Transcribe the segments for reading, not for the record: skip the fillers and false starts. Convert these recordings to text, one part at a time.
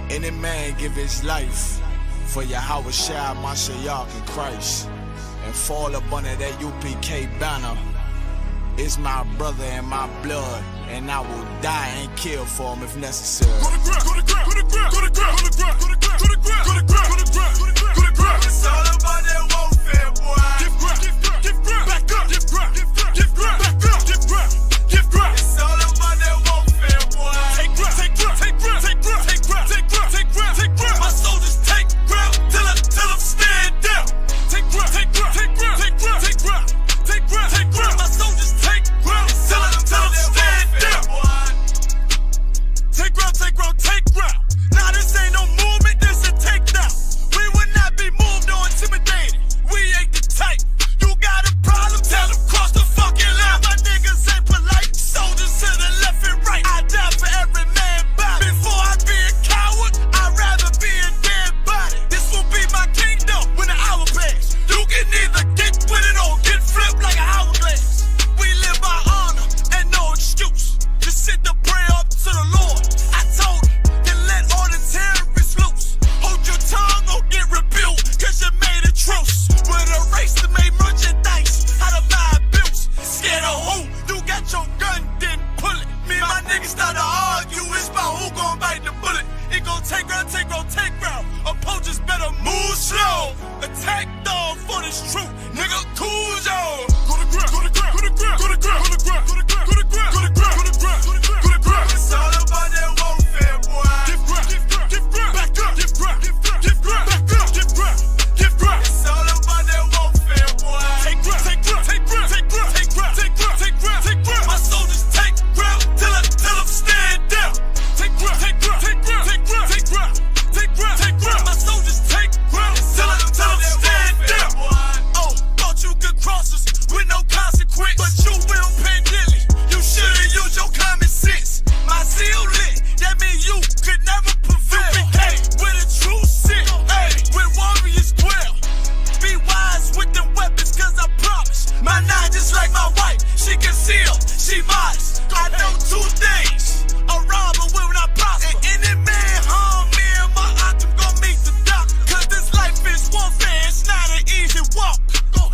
Any man give his life for Yahweh Shai, Mashiach, and Christ, and fall up under that UPK banner, is my brother and my blood, and I will die and kill for him if necessary. Go to ground, go to ground, go to ground, go to ground, go to ground, go to ground, go to ground, go to ground, go to ground, go to ground. It's all about that warfare, boy. Give ground, give ground, back up, give ground, give ground, back up, give ground, give ground. It's all about that warfare, boy. Take ground, take ground, take ground, take ground, take ground, take ground, take ground, take ground. My soldiers take ground till I'm stand down. Take ground, take ground, take ground, take ground, take ground, take ground, take ground. My soldiers take ground till I'm stand down. Take ground, take ground, take ground. Now this ain't no movement, this a takedown. We will not be moved or intimidated. We ain't the type. You got a problem? Tell them cross the fucking line. My niggas ain't polite. Soldiers to the left and right. I die for every man body. Before I be a coward, I'd rather be a dead body. This will be my kingdom when the hour pass. You can either get with it or get flipped like an hourglass. We live by honor and no excuse. Just sit the prayer up to the Lord. I told him, then let all the terrorists loose. Hold your tongue or get rebuked, cause you made a truce. With a race to make merchandise out of my abuse. Scared of who? You got your gun, then pull it. Me and my niggas start to argue, it's about who gon' bite the bullet. It gon' take ground, take ground, take ground. Opponents better move slow. Attack dog for this truth, nigga, cool zone. Go to ground, go to ground, go to ground, go to ground, go to ground, go to ground, go to ground, go to ground, go to ground, go to ground. It's all about that warfare, boy. Give ground, give ground, back up, give ground, give ground, back up, give ground, give ground. It's all about that warfare, boy. Take ground, take ground, take ground, take ground, take ground, take ground, take ground, take ground. My soldiers take ground till I'm stand down. Take ground, take ground, take ground, take ground, take ground, take ground, take ground. My soldiers take ground till I'm stand down. Oh, thought you could cross us with no consequence, but you will pay dearly. You should've used your common sense. My zeal lit, that mean you could never prevail. Hey, with a true sit, hey, with warriors dwell. Be wise with them weapons, cause I promise. My nine just like my wife, she concealed, she modest. I know two things, a robber will not prosper. And any man harm me and my octave gon' meet the doctor. Cause this life is warfare, it's not an easy walk.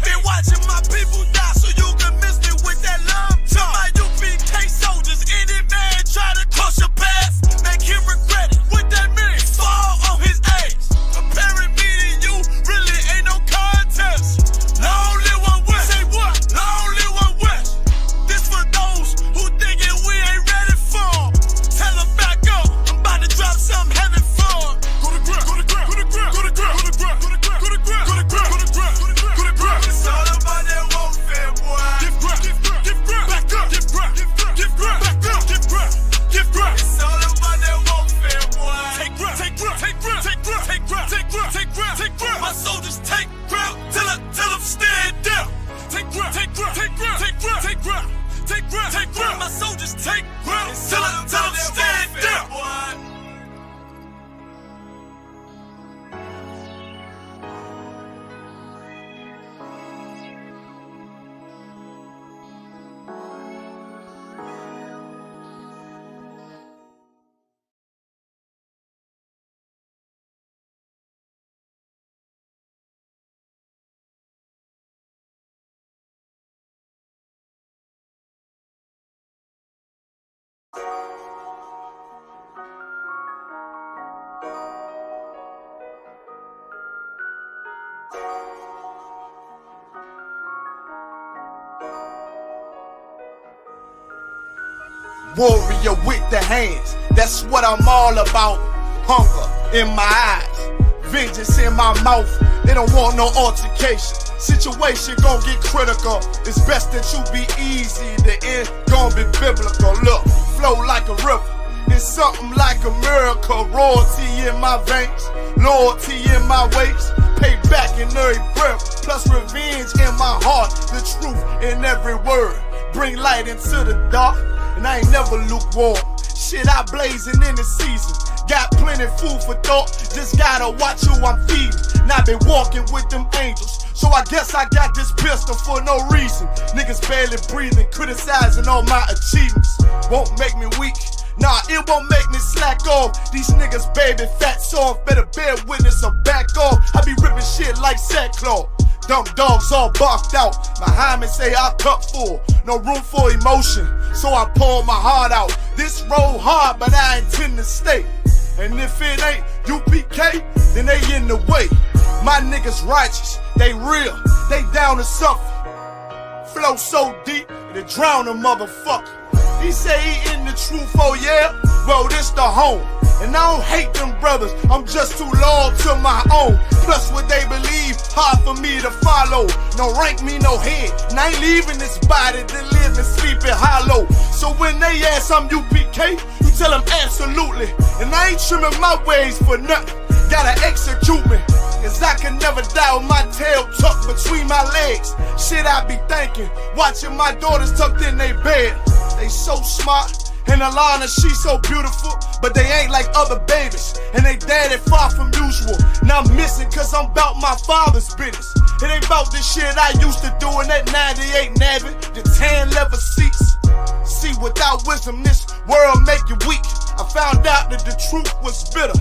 Been watching my people die so you can miss me with that love talk. My UPK soldiers, any man try to cross your path, make him regret it. What that mean? Fall on his ass. Comparing me to you really ain't no contest. Long live one West. Say what? Long live one West. This for those who thinking we ain't ready for. Tell them back up. I'm about to drop something heavy for. Go to ground, go to ground, go to ground, go to ground, go to ground, go to ground, go to ground, go to ground, go to ground, go to ground. It's all about that warfare, boy. Give ground, give ground, back up, give ground, give ground, back up, give ground, give ground. It's all about that warfare, boy. Take ground, take ground, take ground, take ground, take ground, take ground, take ground, take ground. My soldiers take ground till I'm stand down. Take ground, take ground, take ground, take ground, take ground, take ground, take ground. My soldiers take ground till I'm stand down. Warrior with the hands, that's what I'm all about. Hunger in my eyes, vengeance in my mouth. They don't want no altercation. Situation gon' get critical. It's best that you be easy. The end gon' be biblical. Look, flow like a river. It's something like a miracle. Royalty in my veins, loyalty in my ways. Payback in every breath, plus revenge in my heart. The truth in every word. Bring light into the dark. And I ain't never lukewarm. Shit, I blazing in the season. Got plenty food for thought. Just gotta watch who I'm feeding. And I been walking with them angels. So I guess I got this pistol for no reason. Niggas barely breathing, criticizing all my achievements. Won't make me weak. Nah, it won't make me slack off. These niggas baby fat soft, better bear witness or back off. I be ripping shit like sackcloth. Dumb dogs all barked out. My hymen say I cup full, no room for emotion, so I pour my heart out. This road hard, but I intend to stay. And if it ain't UPK, then they in the way. My niggas righteous, they real, they down to suffer. Flow so deep, they drown a motherfucker. He say he in the truth, oh yeah? Well, this the home. And I don't hate them brothers, I'm just too loyal to my own. Plus what they believe, hard for me to follow. No rank me, no head, and I ain't leaving this body to live and sleep in hollow. So when they ask I'm UPK, you tell them absolutely. And I ain't trimming my ways for nothing, gotta execute me. Cause I can never die with my tail tucked between my legs. Shit I be thinking, watching my daughters tucked in their bed. They so smart, and Alana, she so beautiful, but they ain't like other babies, and they daddy far from usual. Now I'm missing cause I'm about my father's business. It ain't about this shit I used to do in that 98 Navy, the tan leather seats. See, without wisdom, this world make you weak. I found out that the truth was bitter,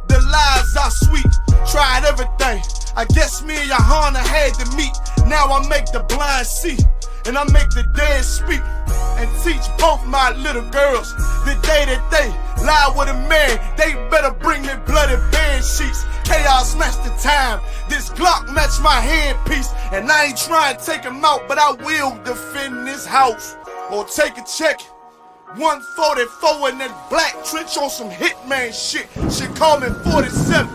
the lies are sweet. Tried everything, I guess me and Johanna had to meet. Now I make the blind see, and I make the dead speak. And teach both my little girls the day that they lie with a man, they better bring me bloody bed sheets. Chaos match the time, this Glock match my handpiece. And I ain't trying to take him out, but I will defend this house or take a check. 144 in that black trench on some hitman shit. She call me 47,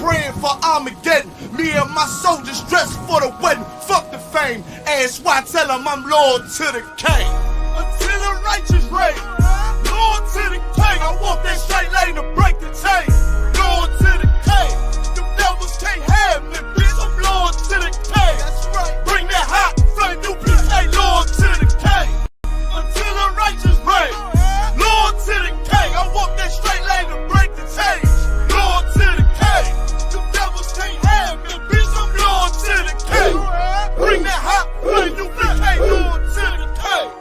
praying for Armageddon. Me and my soldiers dressed for the wedding. Fuck the fame, ask why, tell them I'm loyal to the king. Until the righteous reign, loyal to the king. I want that straight lane to break the chain. Loyal to the king, the devils can't have me, bitch. I'm loyal to the king. That's right. Bring that hot flame, UPK, loyal to the king. Until the righteous reign, loyal to the king. I want that straight lane to break the chain. Loyal to the king, the devils can't have me, bitch. I'm loyal to the king. Bring that hot flame, UPK, loyal to the king.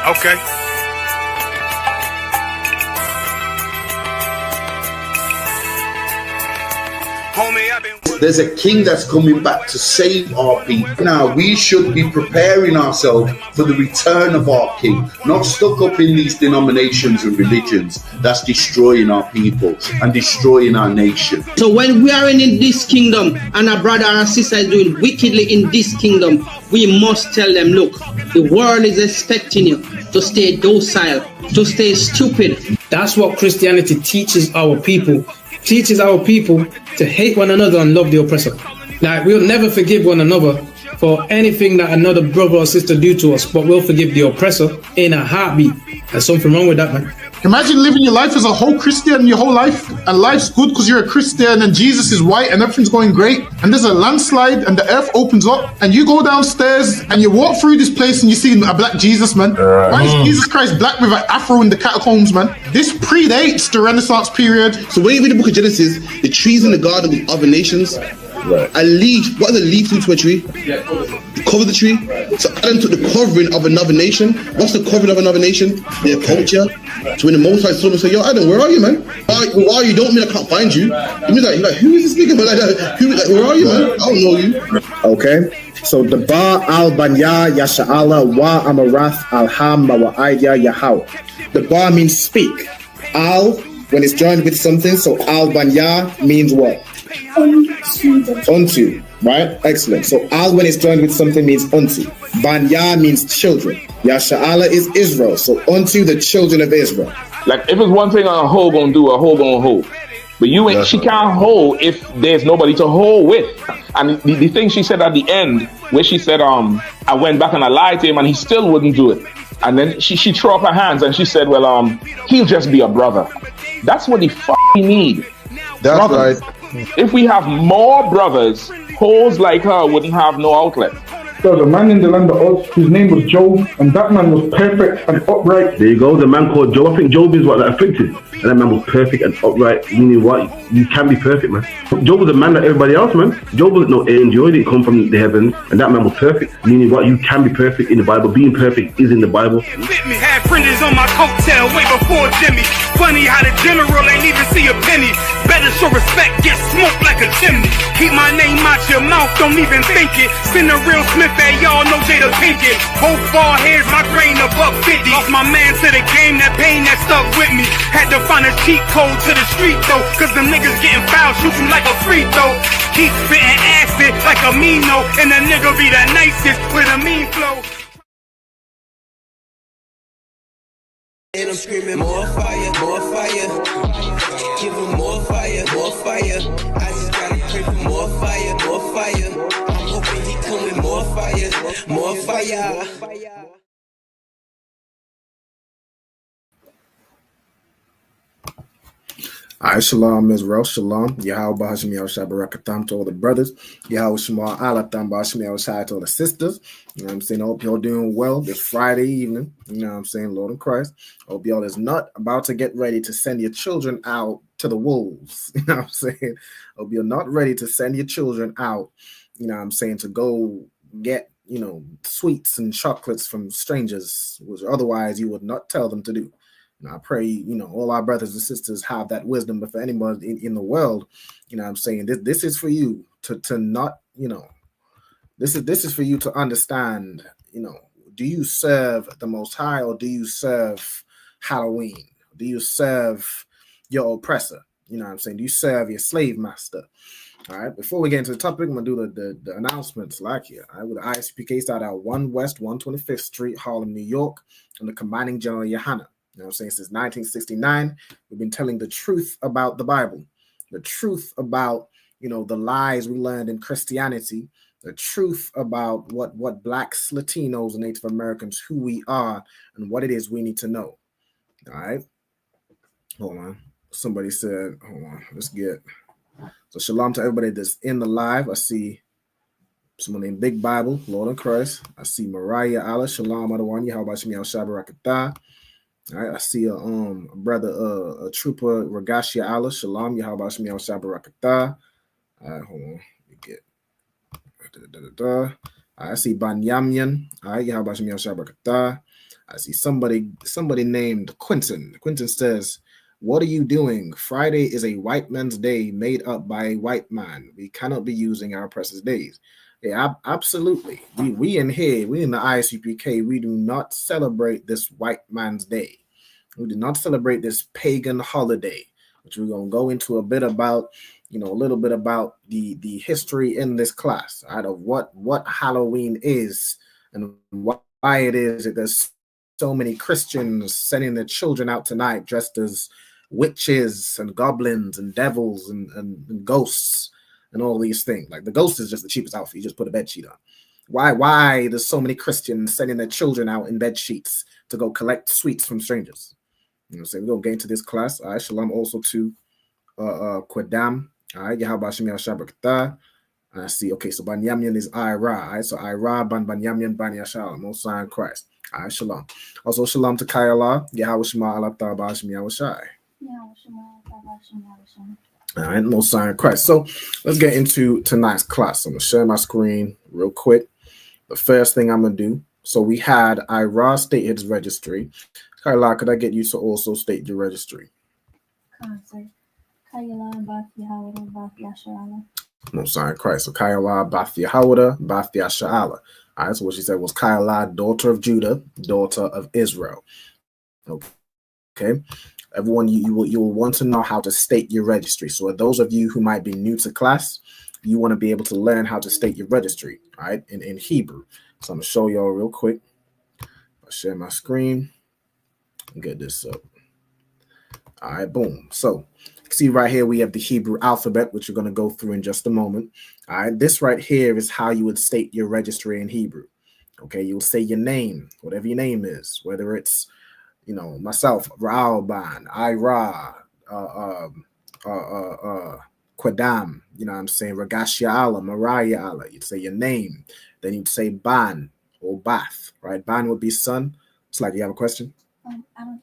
Okay. Homie, I've been. There's a king that's coming back to save our people. Now, we should be preparing ourselves for the return of our king, not stuck up in these denominations and religions that's destroying our people and destroying our nation. So when we are in this kingdom and our brother and sister is doing wickedly in this kingdom, we must tell them, look, the world is expecting you to stay docile, to stay stupid. That's what Christianity teaches our people. Teaches our people to hate one another and love the oppressor. Like, we'll never forgive one another for anything that another brother or sister do to us, but we'll forgive the oppressor in a heartbeat. There's something wrong with that, man. Imagine living your life as a whole Christian your whole life, and life's good because you're a Christian and Jesus is white and everything's going great, and there's a landslide and the earth opens up and you go downstairs and you walk through this place and you see a black Jesus, man. Why is Jesus Christ black with an afro in the catacombs, man? This predates the Renaissance period. So when you read the book of Genesis, the trees in the garden with other nations, a leaf, what does a leaf do to a tree? Cover the tree. So Adam took the covering of another nation. What's the covering of another nation? Their culture. So when the Most High saw him and said, yo, Adam, where are you, man? Where are you? Don't mean I can't find you. He was like, who is this nigga? Where are you, man? I don't know you. Okay. So the Ba al Banya Yasha'ala wa Amarath al Hamma wa Aidya Yahweh. The Ba means speak. Al, when it's joined with something, so al Banya means what? Unto, right? Excellent. So al when it's joined with something means unto. Banya means children. Yasha'ala is Israel. So unto the children of Israel. Like if it's one thing a hoe gonna do, a hoe gonna hold. But you ain't. She can't hold if there's nobody to hold with. And the thing she said at the end, where she said, I went back and I lied to him, and he still wouldn't do it. And then she threw up her hands and she said, well, he'll just be a brother. That's what he need. That's brothers. Right. If we have more brothers hoes like her wouldn't have no outlet. There was a man in the land of Oz, his name was Job, and that man was perfect and upright. There you go, the man called Job. I think Job is what, like afflicted. And that man was perfect and upright. Meaning what? You can be perfect, man. Job was a man like everybody else, man. Job wasn't no angel, he didn't come from the heavens. And that man was perfect. Meaning what? You can be perfect in the Bible. Being perfect is in the Bible. Had fringes on my coattail way before Jimmy. Funny how the general ain't even see a penny. Better show respect, get smoked like a chimney. Keep my name out your mouth, don't even think it. Send a real Smith at y'all, know Jada Pinkett. Both ball heads, my grain above 50. Lost my man to the game, that pain that stuck with me. Had to find a cheat code to the street though, cause them niggas getting foul, shoot you like a free throw. Keep spitting acid like a Mino, and the nigga be the nicest with a mean flow. And I'm screaming more fire, more fire. Give them more fire, more fire. I just gotta pray for more fire, more fire. I'm hoping he come with more fire, more fire. All right, shalom, Israel, shalom. Yahweh Bahashim Yahushua Barakatam to all the brothers. Yahweh Shema Alatam Bahashim Yahushua to all the sisters. You know what I'm saying? I hope y'all doing well this Friday evening. You know what I'm saying? Lord in Christ. I hope y'all is not about to get ready to send your children out to the wolves. You know what I'm saying? I hope you're not ready to send your children out, you know what I'm saying, to go get, you know, sweets and chocolates from strangers, which otherwise you would not tell them to do. And I pray, you know, all our brothers and sisters have that wisdom. But for anybody in the world, you know what I'm saying, this is for you to not, you know, this is for you to understand, you know, do you serve the Most High or do you serve Halloween? Do you serve your oppressor? You know what I'm saying? Do you serve your slave master? All right, before we get into the topic, I'm going to do the announcements like here. All right, with the ISUPK start out 1 West 125th Street, Harlem, New York, and the Commanding General Yohana. You know what I'm saying? Since 1969, we've been telling the truth about the Bible, the truth about, you know, the lies we learned in Christianity, the truth about what Blacks, Latinos, and Native Americans, who we are, and what it is we need to know. All right. Hold on. Somebody said, hold on. Let's get. So shalom to everybody that's in the live. I see someone named Big Bible, Lord in Christ. I see Mariah Allah, shalom Adawani, how about Shemi Al Shabarakatah. All right, I see a brother, a trooper, Regashia Allah, shalom, Yahweh Shemi Al Shabarakatah. All right, hold on. Let me get. I see Banyamyan. All right, Yahweh Shemi Al Shabarakatah. I see somebody named Quentin. Quentin says, "What are you doing? Friday is a white man's day made up by a white man. We cannot be using our oppressors' days." Yeah, absolutely. We in here, we in the ISUPK, we do not celebrate this white man's day. We do not celebrate this pagan holiday, which we're going to go into a bit about, you know, a little bit about the history in this class, right, of what Halloween is and why it is that there's so many Christians sending their children out tonight dressed as witches and goblins and devils and ghosts and all these things. Like the ghost is just the cheapest outfit. You just put a bed sheet on. Why there's so many Christians sending their children out in bed sheets to go collect sweets from strangers? You know what I'm saying? We're going to get into this class. All right, shalom also to Quadam. All right, Yahweh Shemi Al Shabarakatah. I see, okay, so Banyamyan is Ira. All right, so Ira, Banyamyan, Banyashal, Most High in Christ. All right, shalom. Also, shalom to Kayala. Yahweh Shema Allah Ta'ala Shemi Al Shai. All right, Most High in Christ. So let's get into tonight's class. I'm going to share my screen real quick. The first thing I'm going to do, so we had Ira state his registry. Kayla, could I get you to also state your registry? Most High in Christ. So Kayla, Bath Yahawada, Bath Yasha'ala. All right, so what she said was Kayla, daughter of Judah, daughter of Israel. Okay. Everyone, you will want to know how to state your registry. So those of you who might be new to class, you want to be able to learn how to state your registry, all right, in Hebrew. So I'm going to show y'all real quick. I'll share my screen and get this up. All right, boom. So see right here, we have the Hebrew alphabet, which we're going to go through in just a moment. All right, this right here is how you would state your registry in Hebrew. Okay, you'll say your name, whatever your name is, whether it's, you know, myself, Ra'alban, Ira, Quadam, you know what I'm saying? Regashia Allah, Mariah Allah. You'd say your name. Then you'd say Ban or Bath, right? Ban would be son. It's like you have a question?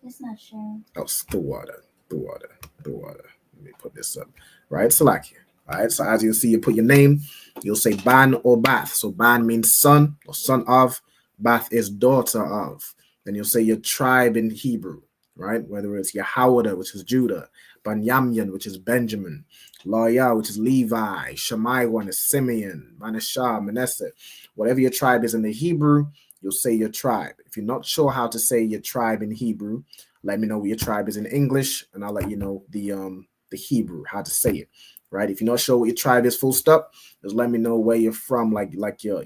It's not sharing. Oh, it's the water. Let me put this up. Right? Salakia. All right. So as you see, you put your name, you'll say Ban or Bath. So Ban means son or son of. Bath is daughter of. Then you'll say your tribe in Hebrew, right? Whether it's Yahawada, which is Judah, Banyamyan, which is Benjamin, Loya, which is Levi, Shammai, is Simeon, Manashah, Manasseh. Whatever your tribe is in the Hebrew, you'll say your tribe. If you're not sure how to say your tribe in Hebrew, let me know what your tribe is in English, and I'll let you know the Hebrew, how to say it. Right? If you're not sure what your tribe is, full stop, just let me know where you're from, like your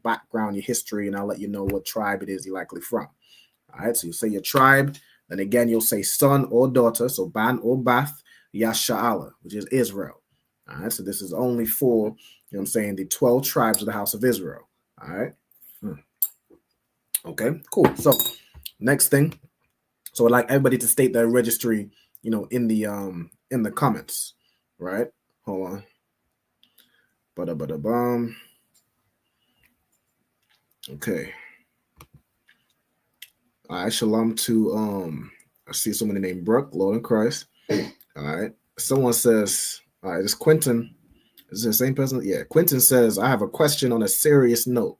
background, your history, and I'll let you know what tribe it is you're likely from. All right, so you say your tribe, then again you'll say son or daughter, so Ban or Bath, Yasha'Allah, which is Israel. All right, so this is only for, you know what I'm saying, the 12 tribes of the house of Israel. All right. Okay, cool. So next thing, so I'd like everybody to state their registry, you know, in the comments, right? Hold on. Ba-da-ba-da-bum. Okay. All right, shalom to I see somebody named Brooke, Lord in Christ. All right. Someone says, all right, it's Quentin. Is it the same person? Yeah. Quentin says, I have a question on a serious note.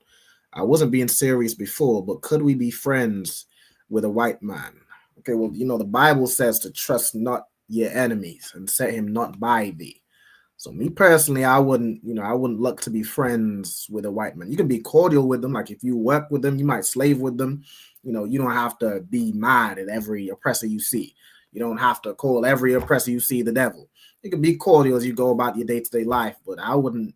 I wasn't being serious before, but could we be friends with a white man? Okay, well, you know, the Bible says to trust not your enemies and set him not by thee. So me personally, I wouldn't look to be friends with a white man. You can be cordial with them. Like if you work with them, you might slave with them. You know, you don't have to be mad at every oppressor you see. You don't have to call every oppressor you see the devil. You can be cordial as you go about your day-to-day life, but I wouldn't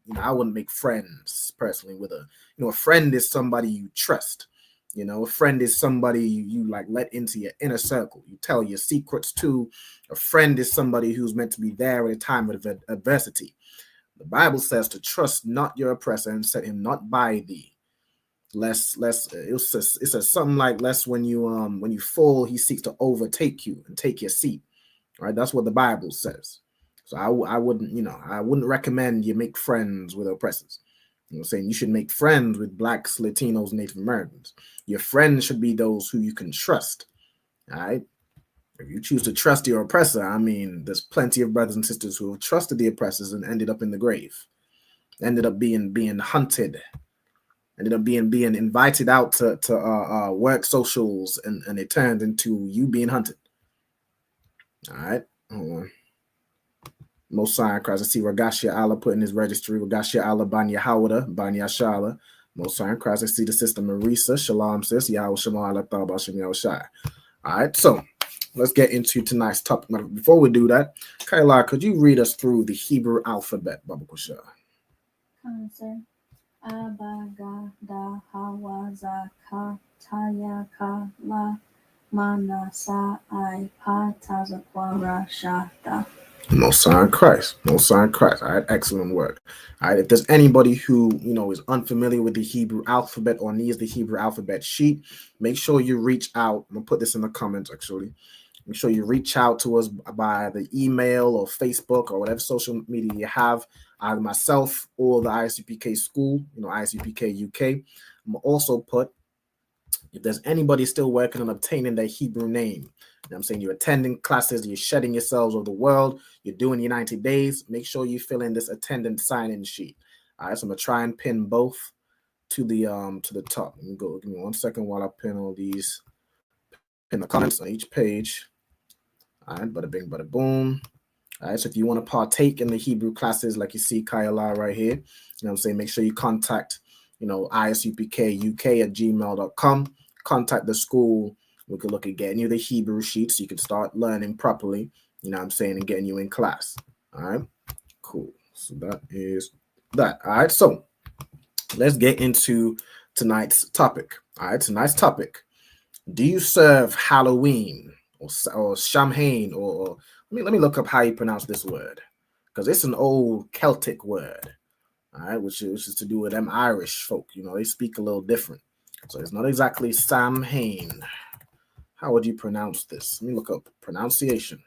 make friends personally with a friend is somebody you trust. You know, a friend is somebody you like let into your inner circle. You tell your secrets to. A friend is somebody who's meant to be there at a time of adversity. The Bible says to trust not your oppressor and set him not by thee. It says something like, lest when you fall, he seeks to overtake you and take your seat. All right, that's what the Bible says. So I wouldn't recommend you make friends with oppressors. You know, saying you should make friends with blacks, Latinos, Native Americans. Your friends should be those who you can trust. All right. If you choose to trust your oppressor, I mean, there's plenty of brothers and sisters who have trusted the oppressors and ended up in the grave, ended up being hunted, ended up being invited out to work socials, and it turned into you being hunted. All right. Hold on. Most Sign Christ. I see Regashia Allah put in his registry. Regashia Allah Banya Hawada, Banya Shala. Most Sign Christ. I see the sister Marisa. Shalom sis. Yahweh Shalom Allah Thaba Shem Yahweh Shai. All right. So let's get into tonight's topic. Before we do that, Kayla, could you read us through the Hebrew alphabet, Baba Kusha? Come on, sir. Abba, Ga, Da, Hawa, Za, Ka, Taya, Ka, La, Mana, Sa, I, Pa, Taza, Ra, Sha, Da. Most Sign Christ. Most Sign Christ. All right, excellent work. All right, if there's anybody who is unfamiliar with the Hebrew alphabet or needs the Hebrew alphabet sheet, make sure you reach out. I'm gonna put this in the comments actually. Make sure you reach out to us by the email or Facebook or whatever social media you have, either myself or the ISUPK school, ISUPK UK. I'm gonna also put, if there's anybody still working on obtaining their Hebrew name, I'm saying you're attending classes, you're shedding yourselves of the world, you're doing your 90 days, make sure you fill in this attendance sign-in sheet. All right, so I'm gonna try and pin both to the top. Let me go. Give me 1 second while I pin all these. Pin the comments on each page. All right, bada bing, bada boom. All right, so if you want to partake in the Hebrew classes, like you see Kayala right here, I'm saying make sure you contact, ISUPKUK@gmail.com. Contact the school. We could look at getting you the Hebrew sheet so you can start learning properly, and getting you in class. All right, cool. So that is that. All right, so let's get into tonight's topic. All right, tonight's topic. Do you serve Halloween or Samhain or let me look up how you pronounce this word, because it's an old Celtic word. All right, which is to do with them Irish folk. They speak a little different. So it's not exactly Samhain. How would you pronounce this? Let me look up pronunciation.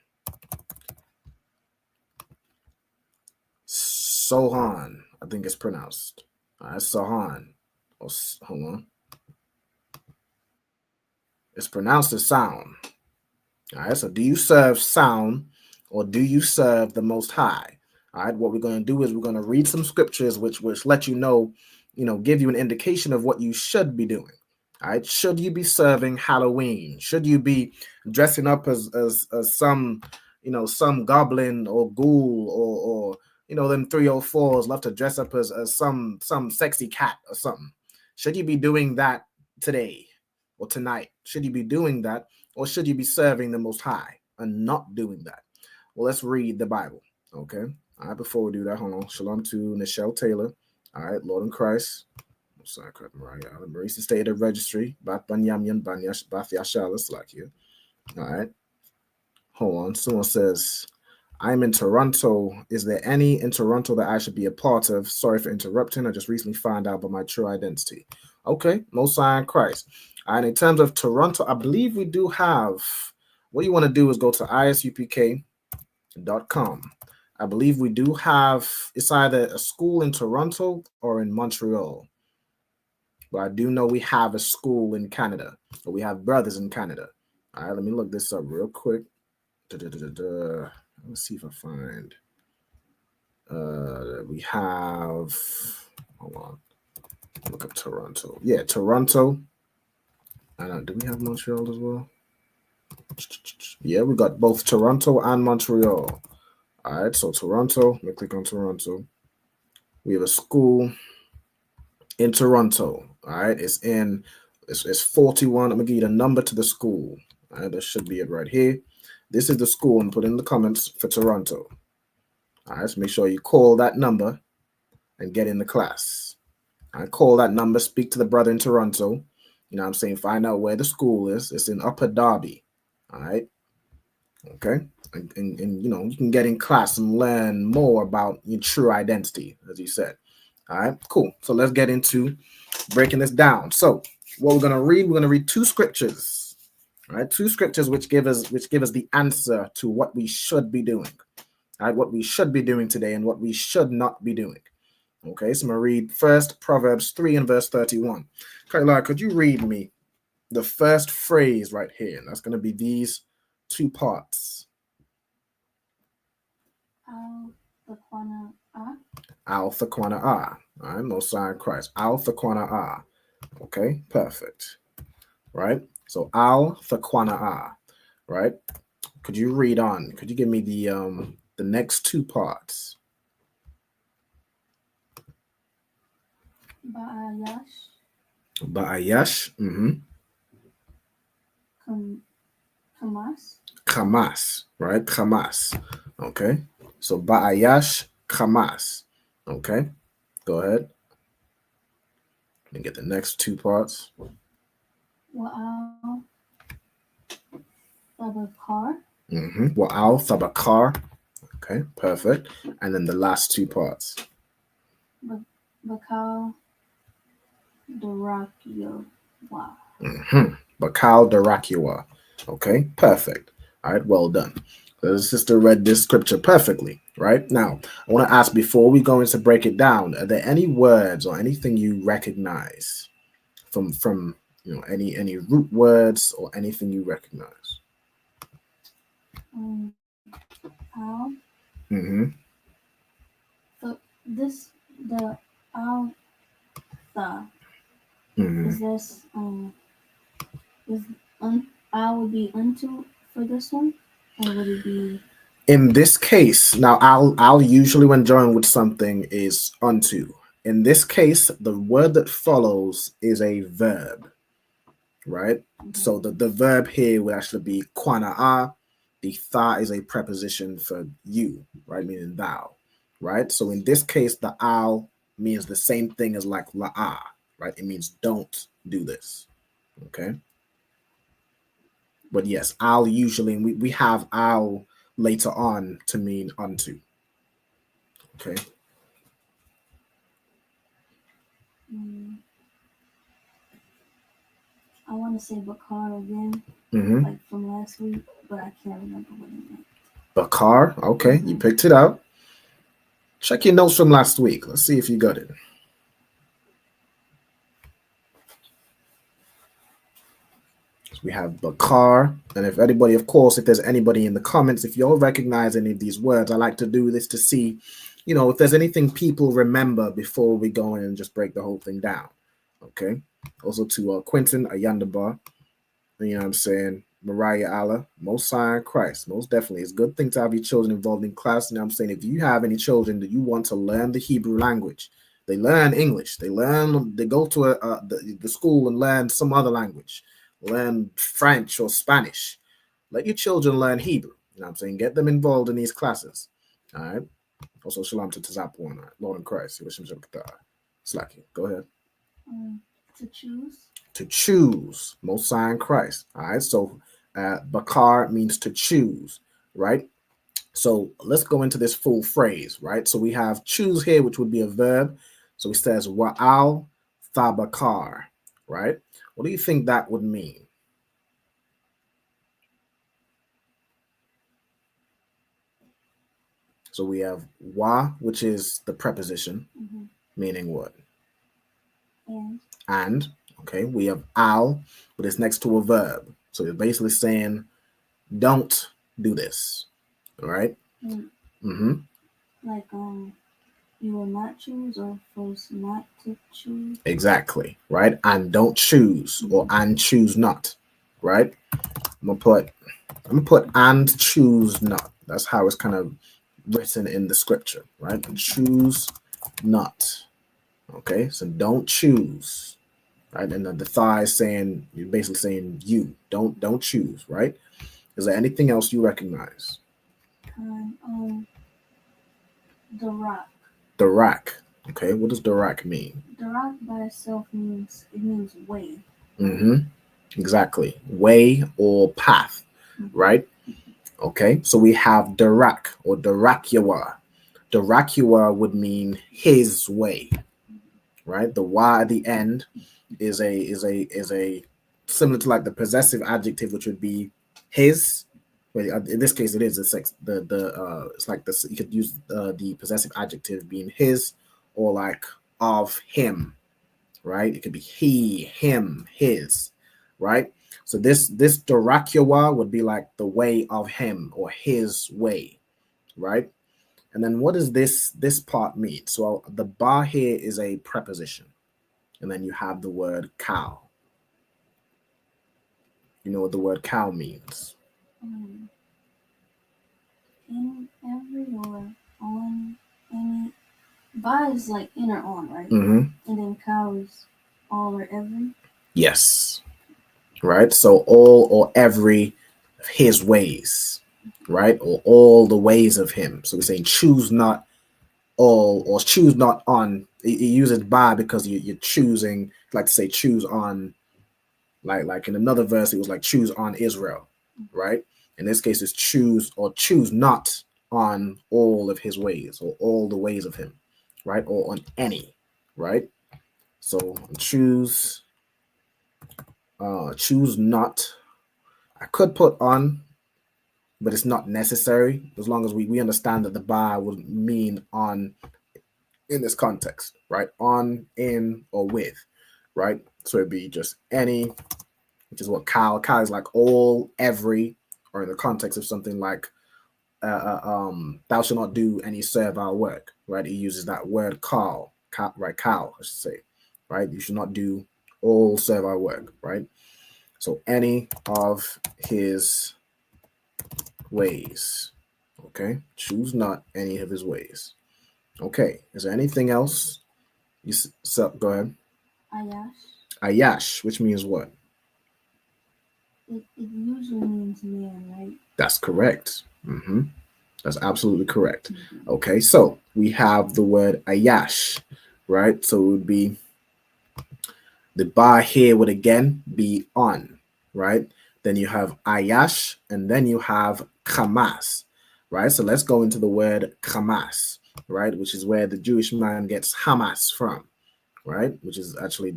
Sohan, I think it's pronounced. All right, Sohan. Oh, hold on. It's pronounced as sound. All right, so do you serve sound or do you serve the Most High? All right, what we're going to do is we're going to read some scriptures which let you know, give you an indication of what you should be doing. All right, should you be serving Halloween? Should you be dressing up as some, some goblin or ghoul or them 304s love to dress up as some sexy cat or something? Should you be doing that today or tonight? Should you be doing that, or should you be serving the Most High and not doing that? Well, let's read the Bible, okay? All right, before we do that, hold on. Shalom to Nichelle Taylor. All right, Lord in Christ. Sorry, Marisa State of Registry. Bat Banyamyan Banyash Bath Yashalas like here. All right. Hold on. Someone says, I'm in Toronto. Is there any in Toronto that I should be a part of? Sorry for interrupting. I just recently found out about my true identity. Okay, Most High in Christ. And in terms of Toronto, I believe we do have, what you want to do is go to ISUPK.com. I believe we do have, it's either a school in Toronto or in Montreal. But I do know we have a school in Canada, or we have brothers in Canada. All right, let me look this up real quick. Let's see if I find. We have, hold on, look up Toronto. Yeah, Toronto. Do we have Montreal as well? Yeah, we got both Toronto and Montreal. All right, so Toronto, let me click on Toronto. We have a school in Toronto. All right, it's 41. I'm gonna give you the number to the school. All right, that should be it right here. This is the school, and put in the comments for Toronto. All right, so make sure you call that number and get in the class. I call that number, speak to the brother in Toronto. You know what I'm saying? Find out where the school is. It's in Upper Darby. All right. Okay. And you can get in class and learn more about your true identity, as you said. All right, cool. So let's get into breaking this down. So what we're going to read two scriptures. All right, two scriptures which give us the answer to what we should be doing. All right, what we should be doing today and what we should not be doing. Okay, so I'm going to read first Proverbs 3 and verse 31. Okay, Lord, could you read me the first phrase right here? And that's going to be these two parts. Al Thakwana Ah. All right, Most High in Christ. Al Thakwana Ah. Okay, perfect. Right? So Al Thakwana Ah. Right? Could you read on? Could you give me the next two parts? Ba'ayash. Kamas. Right? Kamas. Okay. So Ba'ayash, Kamas. Okay. Go ahead. Let me get the next two parts. Wa'al Thabakar. Wa'al Thabakar. Okay, perfect. And then the last two parts. Bakal Darakiwa. Bakal Darakiwa. Okay, perfect. All right, well done. The sister read this scripture perfectly, right? Now, I want to ask, before we go into break it down, are there any words or anything you recognize from any root words or anything you recognize? Al. So the al tha. Is this al would be unto for this one, or would it be? In this case, now I'll usually, when joined with something, is unto. In this case, the word that follows is a verb, right? So the verb here would actually be kwana'a. The tha is a preposition for you, right? Meaning thou, right? So in this case, the al means the same thing as like la'a, right? It means don't do this, okay? But yes, al usually, and we have al later on to mean unto. Okay. I want to say Bakar again, like from last week, but I can't remember what it meant. Bakar, okay, you picked it out. Check your notes from last week. Let's see if you got it. So we have Bakar. And if anybody, of course, if there's anybody in the comments, if you all recognize any of these words, I like to do this to see, you know, if there's anything people remember before we go in and just break the whole thing down. Okay. Also to Quentin Ayandabar, you know what I'm saying? Mariah Allah, most High Christ, most definitely. It's a good thing to have your children involved in class. And I'm saying if you have any children that you want to learn the Hebrew language, they learn English, they go to the school and learn some other language, learn French or Spanish. Let your children learn Hebrew. You know what I'm saying? Get them involved in these classes. All right. Also, shalom to Tazapwan, Lord in Christ. Slacky, go ahead. To choose. To choose, most High in Christ. All right. So Bakar means to choose, right? So let's go into this full phrase, right? So we have choose here, which would be a verb. So it says wa'al thabakar, right? What do you think that would mean? So we have wa, which is the preposition, meaning what? And. Okay, we have al, but it's next to a verb. So you're basically saying, don't do this. All right? Like, you will not choose or force not to choose. Exactly, right? And don't choose or and choose not, right? I'm gonna put and choose not. That's how it's kind of written in the scripture, right? And choose not. Okay, so don't choose. Right, and the thigh is saying, you're basically saying you don't choose, right? Is there anything else you recognize? Darak. Darak. Okay, what does darak mean? Darak by itself means way. Exactly, way or path, right? Okay, so we have darak or darakyawa. Darakyawa would mean his way, right? The y at the end is a similar to like the possessive adjective, which would be his. Well, in this case, it is it's like it's like this. You could use the possessive adjective being his or like of him, right? It could be he, him, his, right? So this darakyawa would be like the way of him or his way, right? And then what does this part mean? So the ba here is a preposition. And then you have the word cow. You know what the word cow means? In every or on any. Ba is like in or on, right? And then cow is all or every. Yes. Right? So all or every of his ways, right? Or all the ways of him. So we're saying choose not all or choose not on. It uses ba because you're choosing, like to say choose on, like in another verse, it was like choose on Israel, right? In this case, it's choose or choose not on all of his ways or all the ways of him, right? Or on any, right? So choose not. I could put on, but it's not necessary as long as we understand that the ba would mean on in this context, right? On, in, or with, right? So it'd be just any, which is what cow is like all, every, or in the context of something like thou shalt not do any servile work, right? He uses that word cow, right? Cow, I should say, right? You should not do all servile work, right? So any of his ways, okay? Choose not any of his ways. Okay, is there anything else? Go ahead. Ayash, which means what? It usually means man, right? That's correct. That's absolutely correct. Okay, so we have the word ayash, right? So it would be the ba here would again be on, right? Then you have ayash, and then you have chamas, right? So let's go into the word chamas, right? Which is where the Jewish man gets Hamas from, right? Which is actually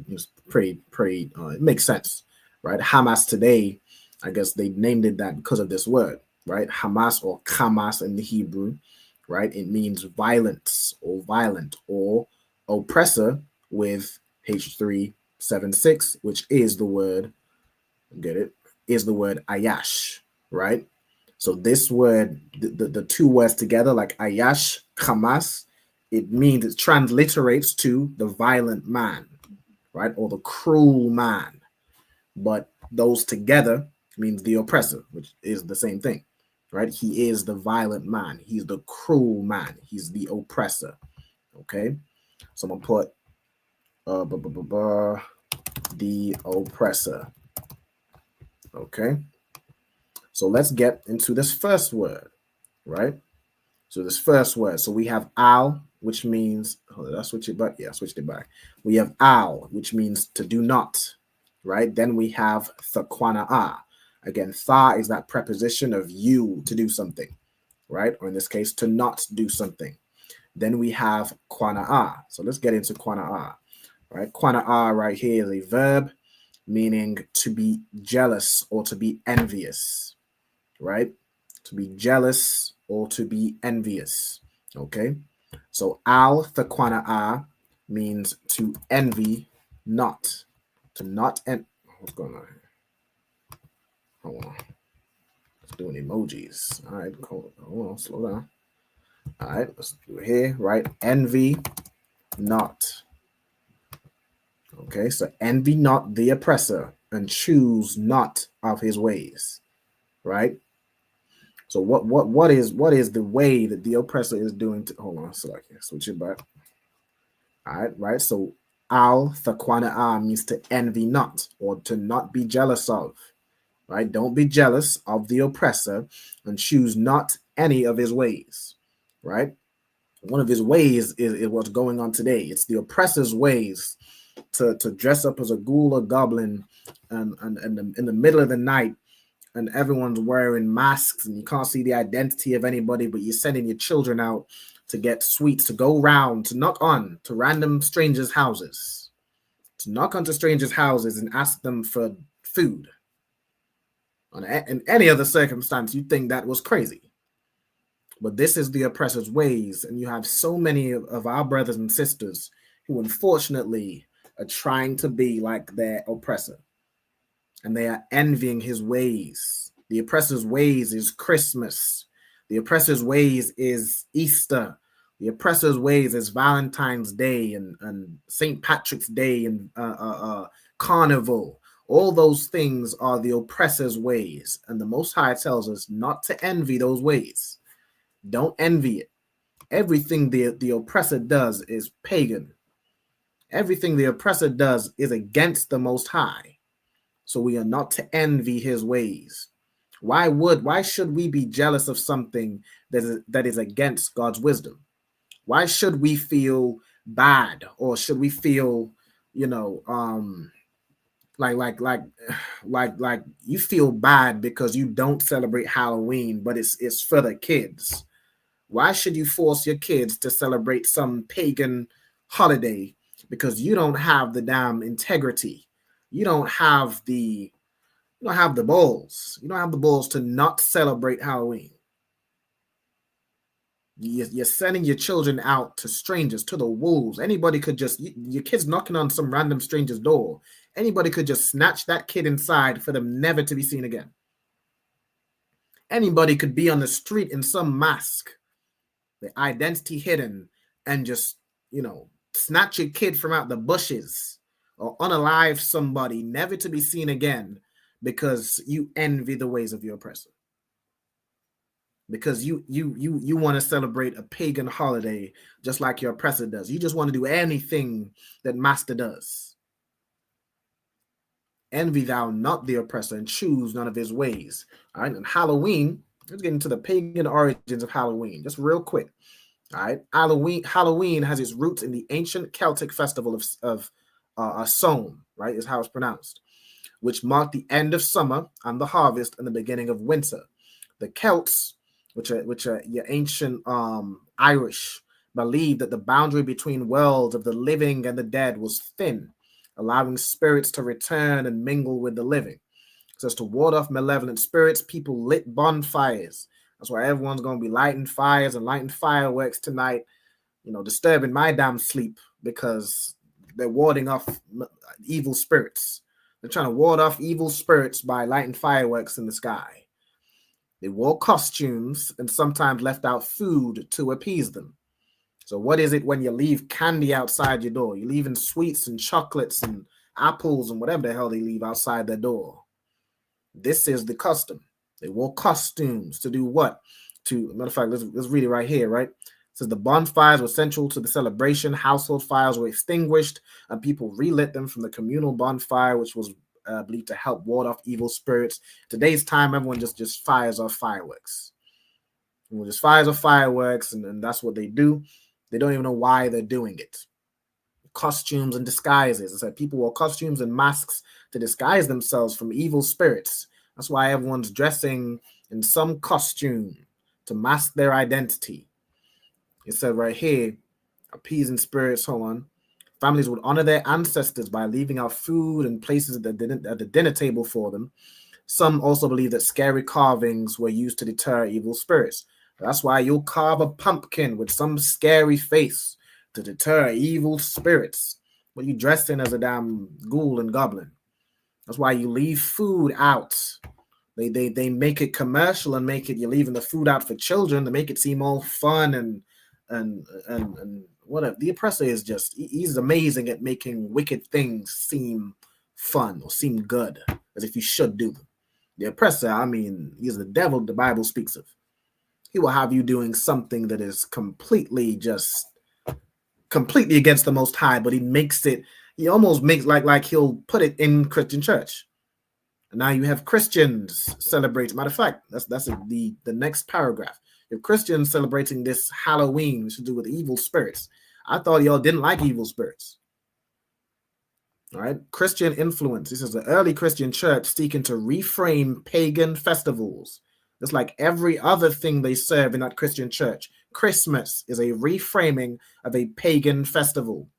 pretty, it makes sense, right? Hamas today, I guess they named it that because of this word, right? Hamas or Hamas in the Hebrew, right? It means violence or violent, or oppressor with H376, which is the word, get it, is the word Ayash, right? So this word, the two words together, like Ayash, Hamas, it means, it transliterates to the violent man, right? Or the cruel man. But those together means the oppressor, which is the same thing, right? He is the violent man. He's the cruel man. He's the oppressor, okay? So I'm going to put the oppressor, okay? So let's get into this first word, right? So this first word, so we have al, which means, did I switch it back? Yeah, I switched it back. We have al, which means to do not, right? Then we have thakwana. Again, tha is that preposition of you to do something, right? Or in this case, to not do something. Then we have kwana. So let's get into kwana, right? Kwana right here is a verb meaning to be jealous or to be envious, right? To be jealous or to be envious, okay? So al thakwana means to envy not, to not what's going on here? Hold on. Let's do emojis. All right, hold on, slow down. All right, let's do it here, right? Envy not. Okay, so envy not the oppressor and choose not of his ways, right? So what is the way that the oppressor is doing to, hold on, so I can switch it back. All right, right? So al thakwana means to envy not, or to not be jealous of, right? Don't be jealous of the oppressor and choose not any of his ways, right? One of his ways is what's going on today. It's the oppressor's ways to dress up as a ghoul or goblin and in the middle of the night, and everyone's wearing masks and you can't see the identity of anybody, but you're sending your children out to get sweets, to go round, to knock on to random strangers' houses, to knock onto strangers' houses and ask them for food. In any other circumstance, you'd think that was crazy. But this is the oppressor's ways, and you have so many of our brothers and sisters who unfortunately are trying to be like their oppressor, and they are envying his ways. The oppressor's ways is Christmas. The oppressor's ways is Easter. The oppressor's ways is Valentine's Day and St. Patrick's Day and Carnival. All those things are the oppressor's ways, and the Most High tells us not to envy those ways. Don't envy it. Everything the oppressor does is pagan. Everything the oppressor does is against the Most High. So we are not to envy his ways. Why should we be jealous of something that is against God's wisdom? Why should we feel bad, or should we feel, like you feel bad because you don't celebrate Halloween, but it's for the kids? Why should you force your kids to celebrate some pagan holiday because you don't have the damn integrity? You don't have the balls. You don't have the balls to not celebrate Halloween. You're sending your children out to strangers, to the wolves. Anybody could just, your kid's knocking on some random stranger's door. Anybody could just snatch that kid inside for them never to be seen again. Anybody could be on the street in some mask, the identity hidden, and just, snatch your kid from out the bushes or unalive somebody never to be seen again because you envy the ways of your oppressor. Because you want to celebrate a pagan holiday just like your oppressor does. You just want to do anything that master does. Envy thou not the oppressor and choose none of his ways. All right, and Halloween, let's get into the pagan origins of Halloween, just real quick. All right, Halloween has its roots in the ancient Celtic festival of Samhain, right, is how it's pronounced, which marked the end of summer and the harvest and the beginning of winter. The Celts, which are your ancient Irish, believed that the boundary between worlds of the living and the dead was thin, allowing spirits to return and mingle with the living. So as to ward off malevolent spirits, people lit bonfires, That's why everyone's gonna be lighting fires and lighting fireworks tonight, disturbing my damn sleep because they're warding off evil spirits. They're trying to ward off evil spirits by lighting fireworks in the sky. They wore costumes and sometimes left out food to appease them. So what is it when you leave candy outside your door? You're leaving sweets and chocolates and apples and whatever the hell they leave outside their door. This is the custom. They wore costumes to do what? Matter of fact, let's read it right here, right? It says the bonfires were central to the celebration. Household fires were extinguished and people relit them from the communal bonfire, which was believed to help ward off evil spirits. Today's time, everyone just fires off fireworks. Everyone just fires off fireworks, and that's what they do. They don't even know why they're doing it. Costumes and disguises. It's like people wore costumes and masks to disguise themselves from evil spirits. That's why everyone's dressing in some costume to mask their identity. It said right here, appeasing spirits, hold on. Families would honor their ancestors by leaving out food and places at the dinner table for them. Some also believe that scary carvings were used to deter evil spirits. That's why you'll carve a pumpkin with some scary face to deter evil spirits. What are you dressed in as a damn ghoul and goblin? That's why you leave food out. They make it commercial and make it, you're leaving the food out for children to make it seem all fun and whatever. The oppressor is he's amazing at making wicked things seem fun or seem good, as if you should do them. The oppressor, he's the devil the Bible speaks of. He will have you doing something that is completely against the Most High, but he almost makes like he'll put it in Christian church. And now you have Christians celebrating. Matter of fact, that's the next paragraph. You have Christians celebrating this Halloween, which to do with evil spirits. I thought y'all didn't like evil spirits. All right, Christian influence. This is the early Christian church seeking to reframe pagan festivals. Just like every other thing they serve in that Christian church. Christmas is a reframing of a pagan festival.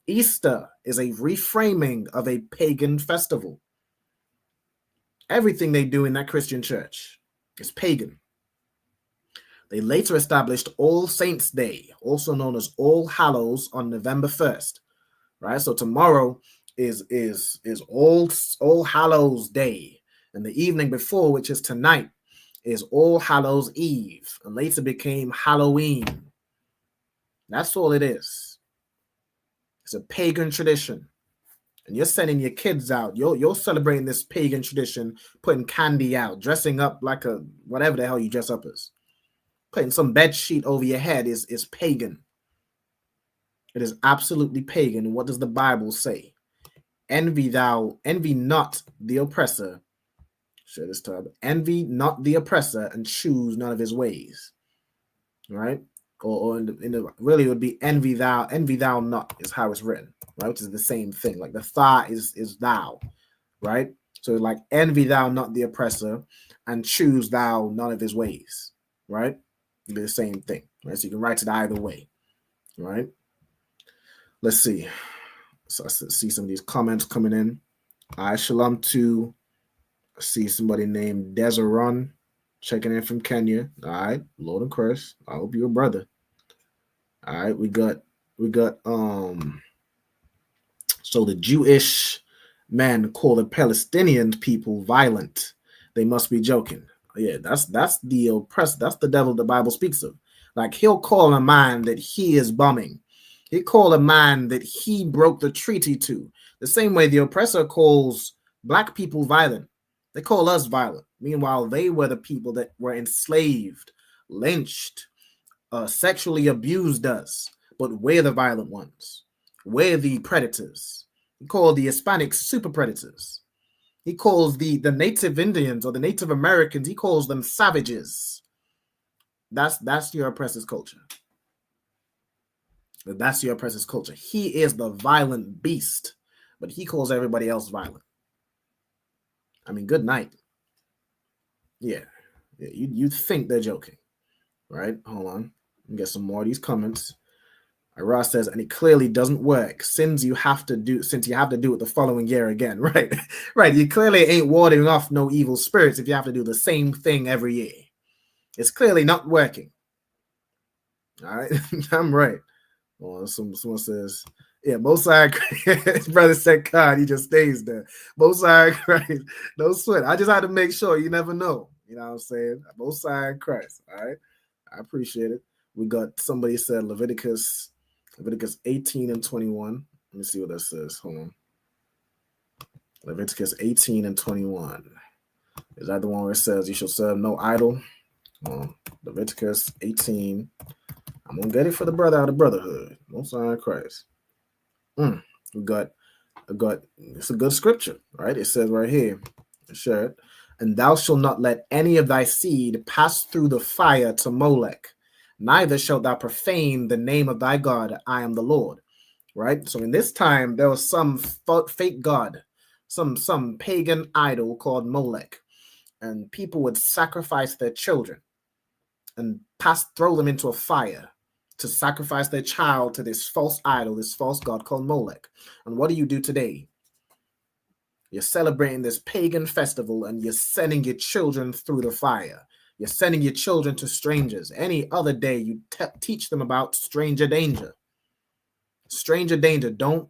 Easter is a reframing of a pagan festival. Everything they do in that Christian church is pagan. They later established All Saints' Day, also known as All Hallows, on November 1st. Right? So tomorrow is All Hallows Day. And the evening before, which is tonight, is All Hallows Eve, and later became Halloween. That's all it is. It's a pagan tradition. And you're sending your kids out. You're celebrating this pagan tradition, putting candy out, dressing up like a whatever the hell you dress up as. Putting some bed sheet over your head is pagan. It is absolutely pagan. And what does the Bible say? Envy not the oppressor. Share this tab. Envy not the oppressor and choose none of his ways. All right? Or really it would be envy thou not is how it's written, right? Which is the same thing. Like the tha is thou, right? So like envy thou not the oppressor and choose thou none of his ways, right? It'd be the same thing, right? So you can write it either way, right? Let's see. So I see some of these comments coming in. All right, shalom to, I see somebody named Deseron checking in from Kenya. All right, Lord and Christ. I hope you're a brother. All right, we got so the Jewish men call the Palestinian people violent. They must be joking. Yeah, that's the oppressed. That's the devil the Bible speaks of. Like he'll call a man that he is bombing. He call a man that he broke the treaty to. The same way the oppressor calls black people violent. They call us violent. Meanwhile, they were the people that were enslaved, lynched, sexually abused us. But we're the violent ones. We're the predators. He called the Hispanics super predators. He calls the Native Indians or the Native Americans, he calls them savages. That's your oppressor's culture. That's your oppressor's culture. He is the violent beast, but he calls everybody else violent. I mean, good night. Yeah, you'd think they're joking, right? Hold on. Let me get some more of these comments. Ross says, and it clearly doesn't work since you have to do it the following year again, right? Right. You clearly ain't warding off no evil spirits if you have to do the same thing every year. It's clearly not working. All right, I'm right. Well, someone says, yeah, Most High, his brother said, God, he just stays there. Most High Christ, no sweat. I just had to make sure. You never know. You know what I'm saying? Most High Christ. All right, I appreciate it. We got somebody said Leviticus 18 and 21. Let me see what that says. Hold on. Leviticus 18 and 21. Is that the one where it says you shall serve no idol? Leviticus 18. I'm gonna get it for the brother out of brotherhood. Most High Christ. We got it's a good scripture, right? It says right here, share it. And thou shalt not let any of thy seed pass through the fire to Molech, neither shalt thou profane the name of thy God. I am the Lord. Right? So in this time, there was some fake god, some pagan idol called Molech, and people would sacrifice their children and throw them into a fire to sacrifice their child to this false idol, this false god called Molech. And what do you do today? You're celebrating this pagan festival and you're sending your children through the fire. You're sending your children to strangers. Any other day, you teach them about stranger danger. Stranger danger. Don't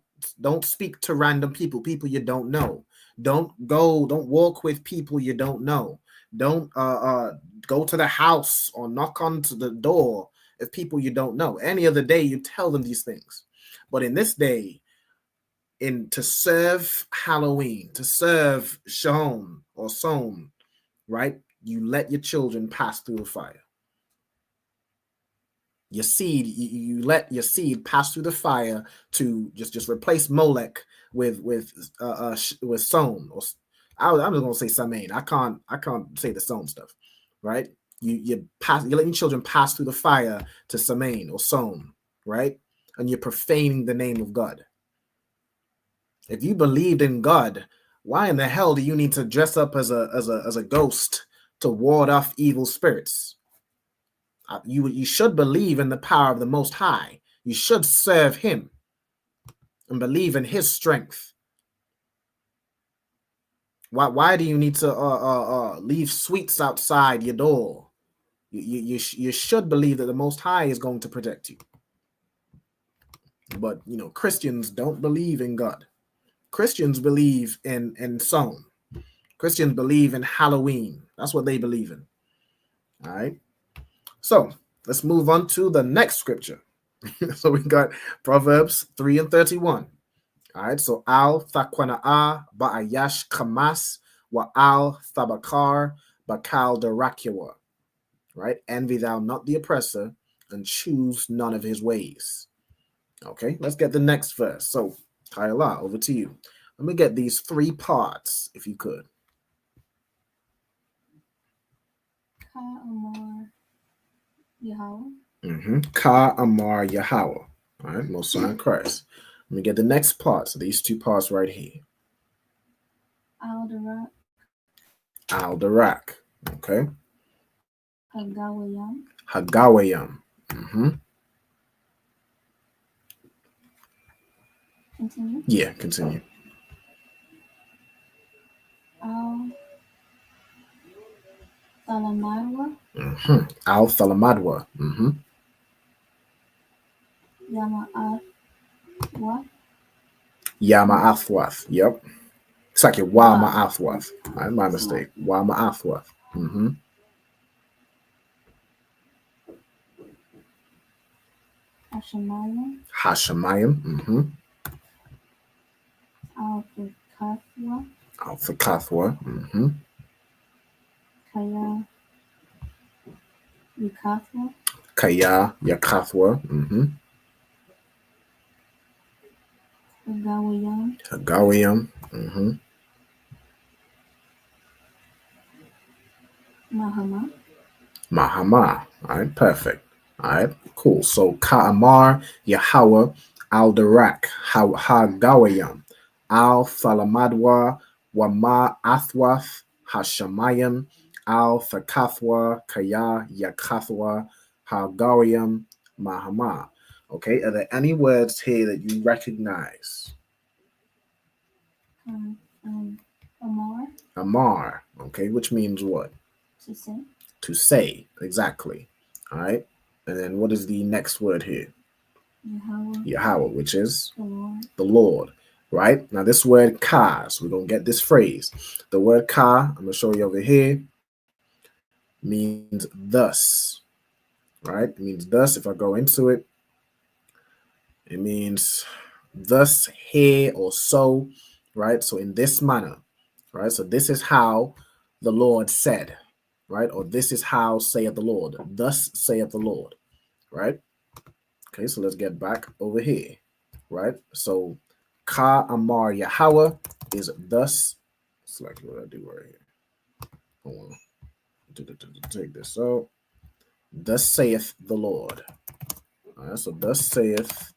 speak to random people you don't know. Don't walk with people you don't know. Don't go to the house or knock onto the door of people you don't know. Any other day, you tell them these things. But in this day, to serve Halloween, to serve Shahon or Som, right? You let your children pass through the fire. Your seed, you let your seed pass through the fire to just replace Molech with Som. Or I'm just gonna say Samhain. I can't say the Som stuff, right? You're letting children pass through the fire to Samhain or Som, right? And you're profaning the name of God. If you believed in God, why in the hell do you need to dress up as a ghost to ward off evil spirits? You should believe in the power of the Most High. You should serve Him and believe in His strength. Why do you need to leave sweets outside your door? You should believe that the Most High is going to protect you. But Christians don't believe in God. Christians believe in Som. Christians believe in Halloween. That's what they believe in. All right. So let's move on to the next scripture. So we got Proverbs 3 and 31. All right. So al thakwanaa ba'ayash kamas wa al thabakar bakal darakiwa. Right. Envy thou not the oppressor and choose none of his ways. Okay. Let's get the next verse. So Kayla, over to you. Let me get these 3 parts, if you could. Ka Amar Yahweh. Ka Amar Yahweh. All right, Most High Christ. Let me get the next parts. So these 2 parts right here. Al-Darak. Al-Darak. Okay. Hagawayam. Hagawayam. Continue. Yeah, continue. Al-Thalamadwa. Al-Thalamadwa. Yama-Athwath. Yep. It's like Wa-Ma-Athwath. My mistake. Wa-Ma-Athwath. Hashemayim. Al-Thakathwa. Kaya Yakathwa. Hagawayam. Mahama. All right, perfect. All right, cool. So Ka'amar, Yahweh, Al-Darak, Hagawayam, Al-Thalamadwa, Wama Athwath, Hashemayim, Al-Thakathwa, Kaya Yakathwa, Hagawayam, Mahama. Okay, are there any words here that you recognize? Amar. Amar. Okay, which means what? To sing. To say, exactly. All right. And then what is the next word here? Yahweh, which is the Lord. Right? Now this word ka, so we're going to get this phrase. The word ka, I'm going to show you over here, means thus. Right? It means thus. If I go into it, it means thus, here, or so. Right? So in this manner. Right? So this is how the Lord said. Right? Or this is how saith the Lord. Thus saith the Lord. Right? Okay, so let's get back over here. Right? So Ka Amar Yahweh is thus. Select what I do right here. Hold on. Take this out. Thus saith the Lord. All right, so thus saith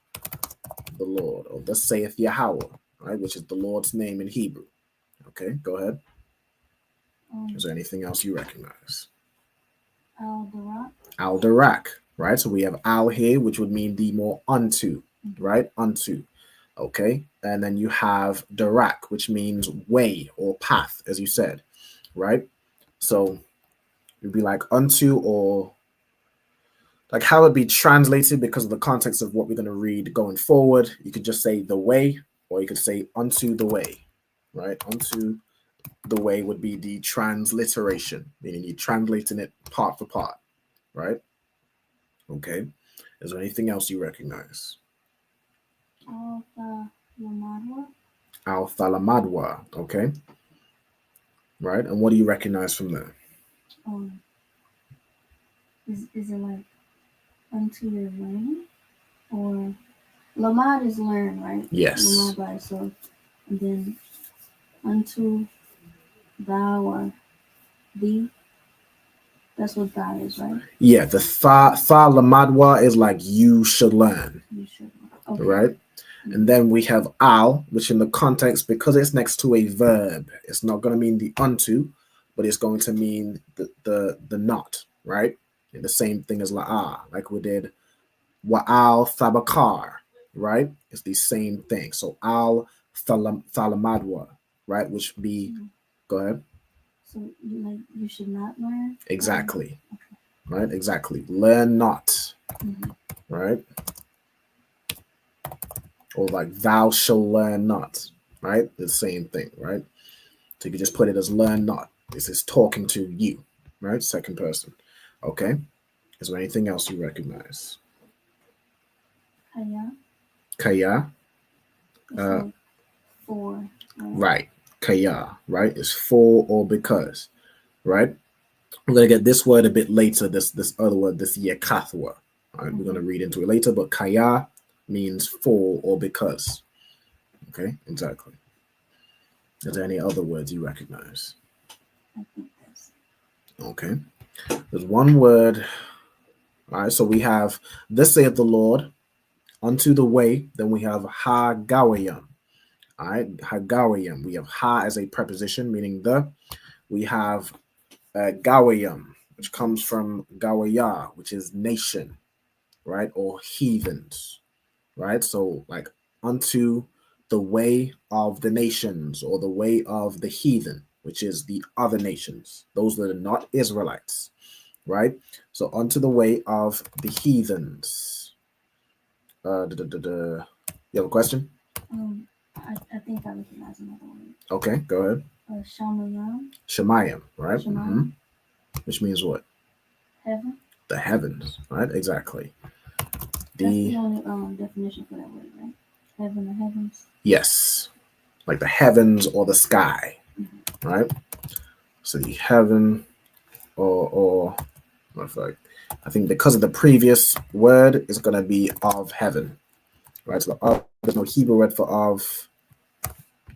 the Lord, or thus saith Yahweh, right, which is the Lord's name in Hebrew. Okay, go ahead. Is there anything else you recognize? Al-Darak, right? So we have al here, which would mean the more unto, right? Unto. Okay, and then you have Darak, which means way or path, as you said, right? So it'd be like unto, or like how it'd be translated because of the context of what we're going to read going forward. You could just say the way, or you could say unto the way, right? Unto the way would be the transliteration, meaning you're translating it part for part, right? Okay. Is there anything else you recognize? Al-Thalamadwa. Okay. Right. And what do you recognize from there? Is it like unto your learning? Or Lamad is learn, right? Yes. Lamad by itself. And then unto thou or thee. That's what that is, right? Yeah, the Thalamadwa is like you should learn. You should learn. Okay. Right? And then we have al, which in the context, because it's next to a verb, it's not going to mean the unto, but it's going to mean the not, right? And the same thing as la'ah, like we did wa'al thabakar, right? It's the same thing. So al thalamadwa, right? Which would be, go ahead. So you should not learn? Exactly. Okay. Right? Exactly. Learn not. Right? Or like thou shall learn not, right? The same thing, right? So you can just put it as learn not. This is talking to you, right? Second person. Okay. Is there anything else you recognize? Kaya. For. Right. Kaya, right? Is for or because, right? We're going to get this word a bit later, this other word, this yekathwa. All right, we're going to read into it later, but kaya means for or because. Okay, exactly. Is there any other words you recognize? Okay. There's one word. All right, so we have this saith the Lord, unto the way. Then we have ha-gawayam. All right, ha-gawayam. We have ha as a preposition, meaning the. We have gawayam, which comes from gawaya, which is nation, right? Or heathens. Right? So like unto the way of the nations, or the way of the heathen, which is the other nations, those that are not Israelites, right? So unto the way of the heathens. You have a question? I think I recognize another one. Okay, go ahead. Shemayim, right? Mm-hmm. Which means what? Heaven. The heavens, right? Exactly. That's the only definition for that word, right? Heaven, the heavens. Yes, like the heavens or the sky, right? So the heaven, or I think because of the previous word, it's gonna be of heaven, right? So there's no Hebrew word for of,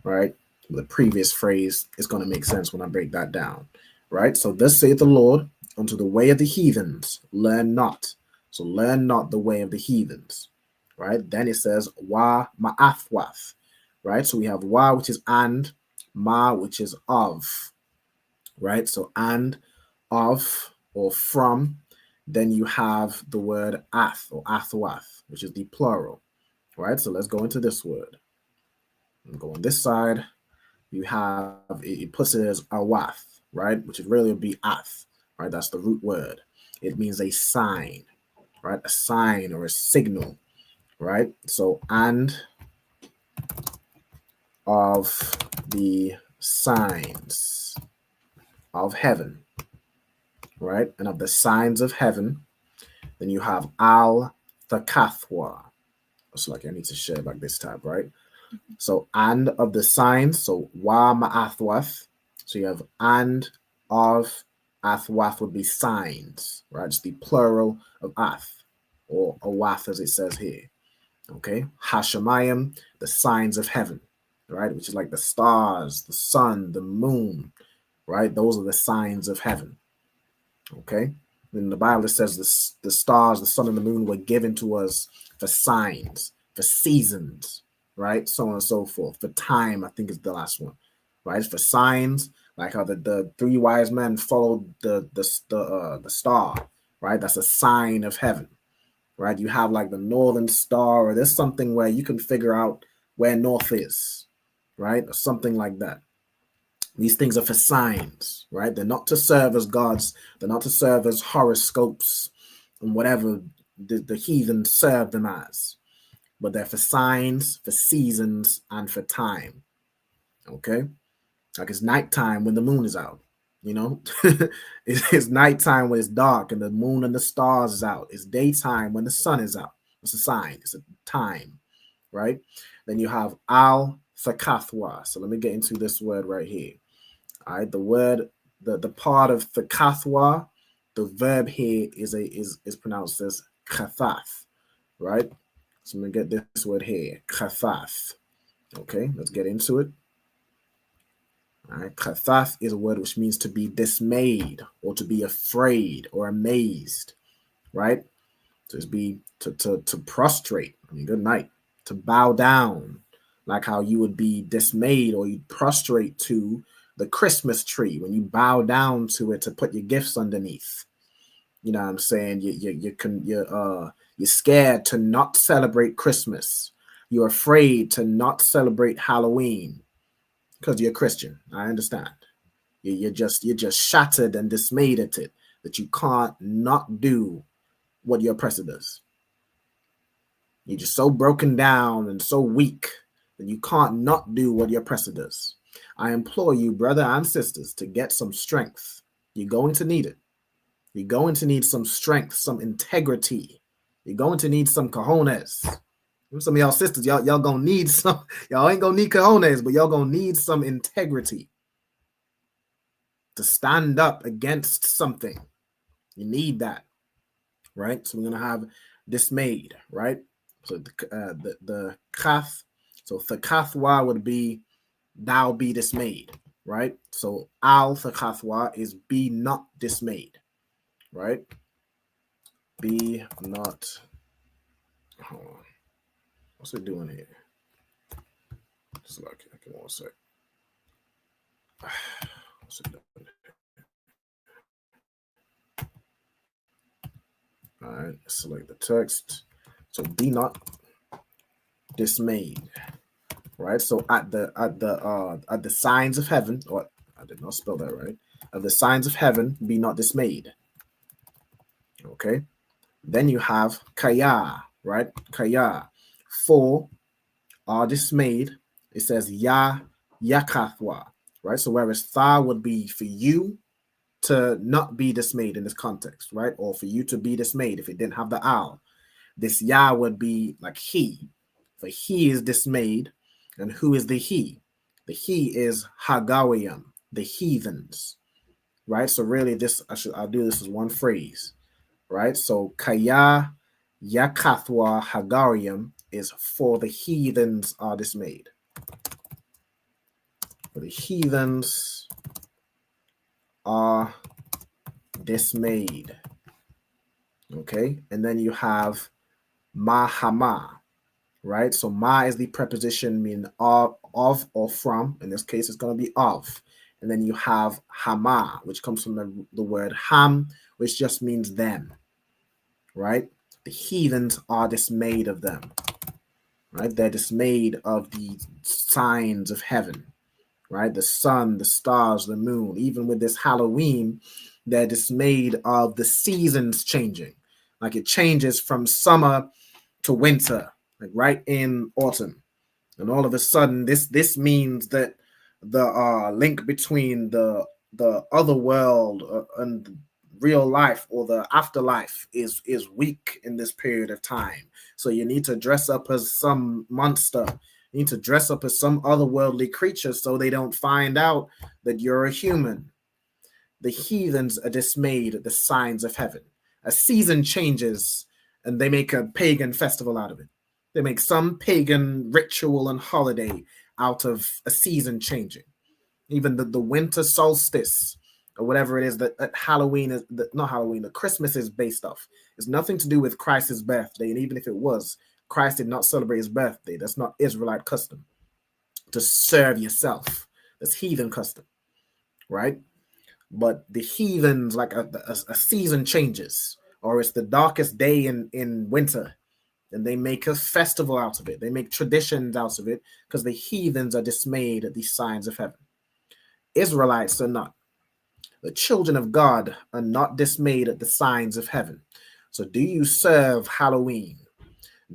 right? The previous phrase is gonna make sense when I break that down, right? So thus saith the Lord, unto the way of the heathens, learn not. So learn not the way of the heathens, right? Then it says wa ma'athwath, right? So we have wa, which is and, ma, which is of, right? So and, of, or from. Then you have the word ath, or athwath, which is the plural, right? So let's go into this word. And go on this side. You have, it puts it as awath, right? Which would really be ath. right? That's the root word. It means a sign, right? A sign or a signal, right? So, and of the signs of heaven, right? And of the signs of heaven, then you have al thakathwa. So like I need to share back this tab, right? So and of the signs, so wa ma'athwath. So you have and of athwath would be signs, right? It's the plural of ath or awath as it says here. Okay, Hashemayim, the signs of heaven, right? Which is like the stars, the sun, the moon, right? Those are the signs of heaven. Okay, in the Bible it says the stars, the sun, and the moon were given to us for signs, for seasons, right? So on and so forth. For time, I think is the last one, right? For signs, like how the three wise men followed the star, right? That's a sign of heaven. Right, you have like the northern star, or there's something where you can figure out where north is, right, or something like that. These things are for signs, right? They're not to serve as gods. They're not to serve as horoscopes and whatever the heathen serve them as, but they're for signs, for seasons, and for time. Okay, like it's nighttime when the moon is out. You know, it's nighttime when it's dark and the moon and the stars is out. It's daytime when the sun is out. It's a sign. It's a time, right? Then you have al thakathwa. So let me get into this word right here. All right, the word, the part of thakathwa, the verb here is pronounced as kathath, right? So I'm gonna get this word here, kathath. Okay, let's get into it. All right, kathath is a word which means to be dismayed or to be afraid or amazed, right? To be to prostrate. I mean, good night. To bow down, like how you would be dismayed or you prostrate to the Christmas tree when you bow down to it to put your gifts underneath. You know what I'm saying? You're scared to not celebrate Christmas. You're afraid to not celebrate Halloween. Because you're a Christian, I understand. You're just shattered and dismayed at it that you can't not do what your oppressor does. You're just so broken down and so weak that you can't not do what your oppressor does. I implore you, brother and sisters, to get some strength. You're going to need it. You're going to need some strength, some integrity. You're going to need some cojones. Some of y'all sisters, y'all gonna need some. Y'all ain't gonna need cojones, but y'all gonna need some integrity to stand up against something. You need that, right? So we're gonna have dismayed, right? So the kath, so thakathwa would be thou be dismayed, right? So al thakathwa is be not dismayed, right? Be not. Hold on. What's it doing here? Just like give me one sec. What's it doing? All right, select the text. So be not dismayed. Right. So at the signs of heaven, or I did not spell that right. At the signs of heaven, be not dismayed. Okay. Then you have kaya, right? Kaya. For are dismayed, it says ya yakathwa, right? So whereas tha would be for you to not be dismayed in this context, right? Or for you to be dismayed if it didn't have the al. This ya would be like he, for he is dismayed. And who is the he? The he is Hagawiyam, the heathens, right? So really this, I'll do this as one phrase, right? So kaya yakathwa Hagawiyam is for the heathens are dismayed. For the heathens are dismayed. Okay, and then you have mahama, right? So ma is the preposition meaning of or from. In this case, it's going to be of. And then you have hama, which comes from the word ham, which just means them, right? The heathens are dismayed of them, right? They're dismayed of the signs of heaven, right? The sun, the stars, the moon. Even with this Halloween, They're dismayed of the seasons changing. Like it changes from summer to winter, like right in autumn. And all of a sudden, this means that the link between the other world and real life or the afterlife is weak in this period of time. So you need to dress up as some monster. You need to dress up as some otherworldly creature so they don't find out that you're a human. The heathens are dismayed at the signs of heaven. A season changes and they make a pagan festival out of it. They make some pagan ritual and holiday out of a season changing. Even the winter solstice or whatever it is that Halloween is, not Halloween, the Christmas is based off. It's nothing to do with Christ's birthday. And even if it was, Christ did not celebrate his birthday. That's not Israelite custom. To serve yourself. That's heathen custom, right? But the heathens, like a season changes, or it's the darkest day in winter, and they make a festival out of it. They make traditions out of it because the heathens are dismayed at these signs of heaven. Israelites are not. The children of God are not dismayed at the signs of heaven. So do you serve Halloween?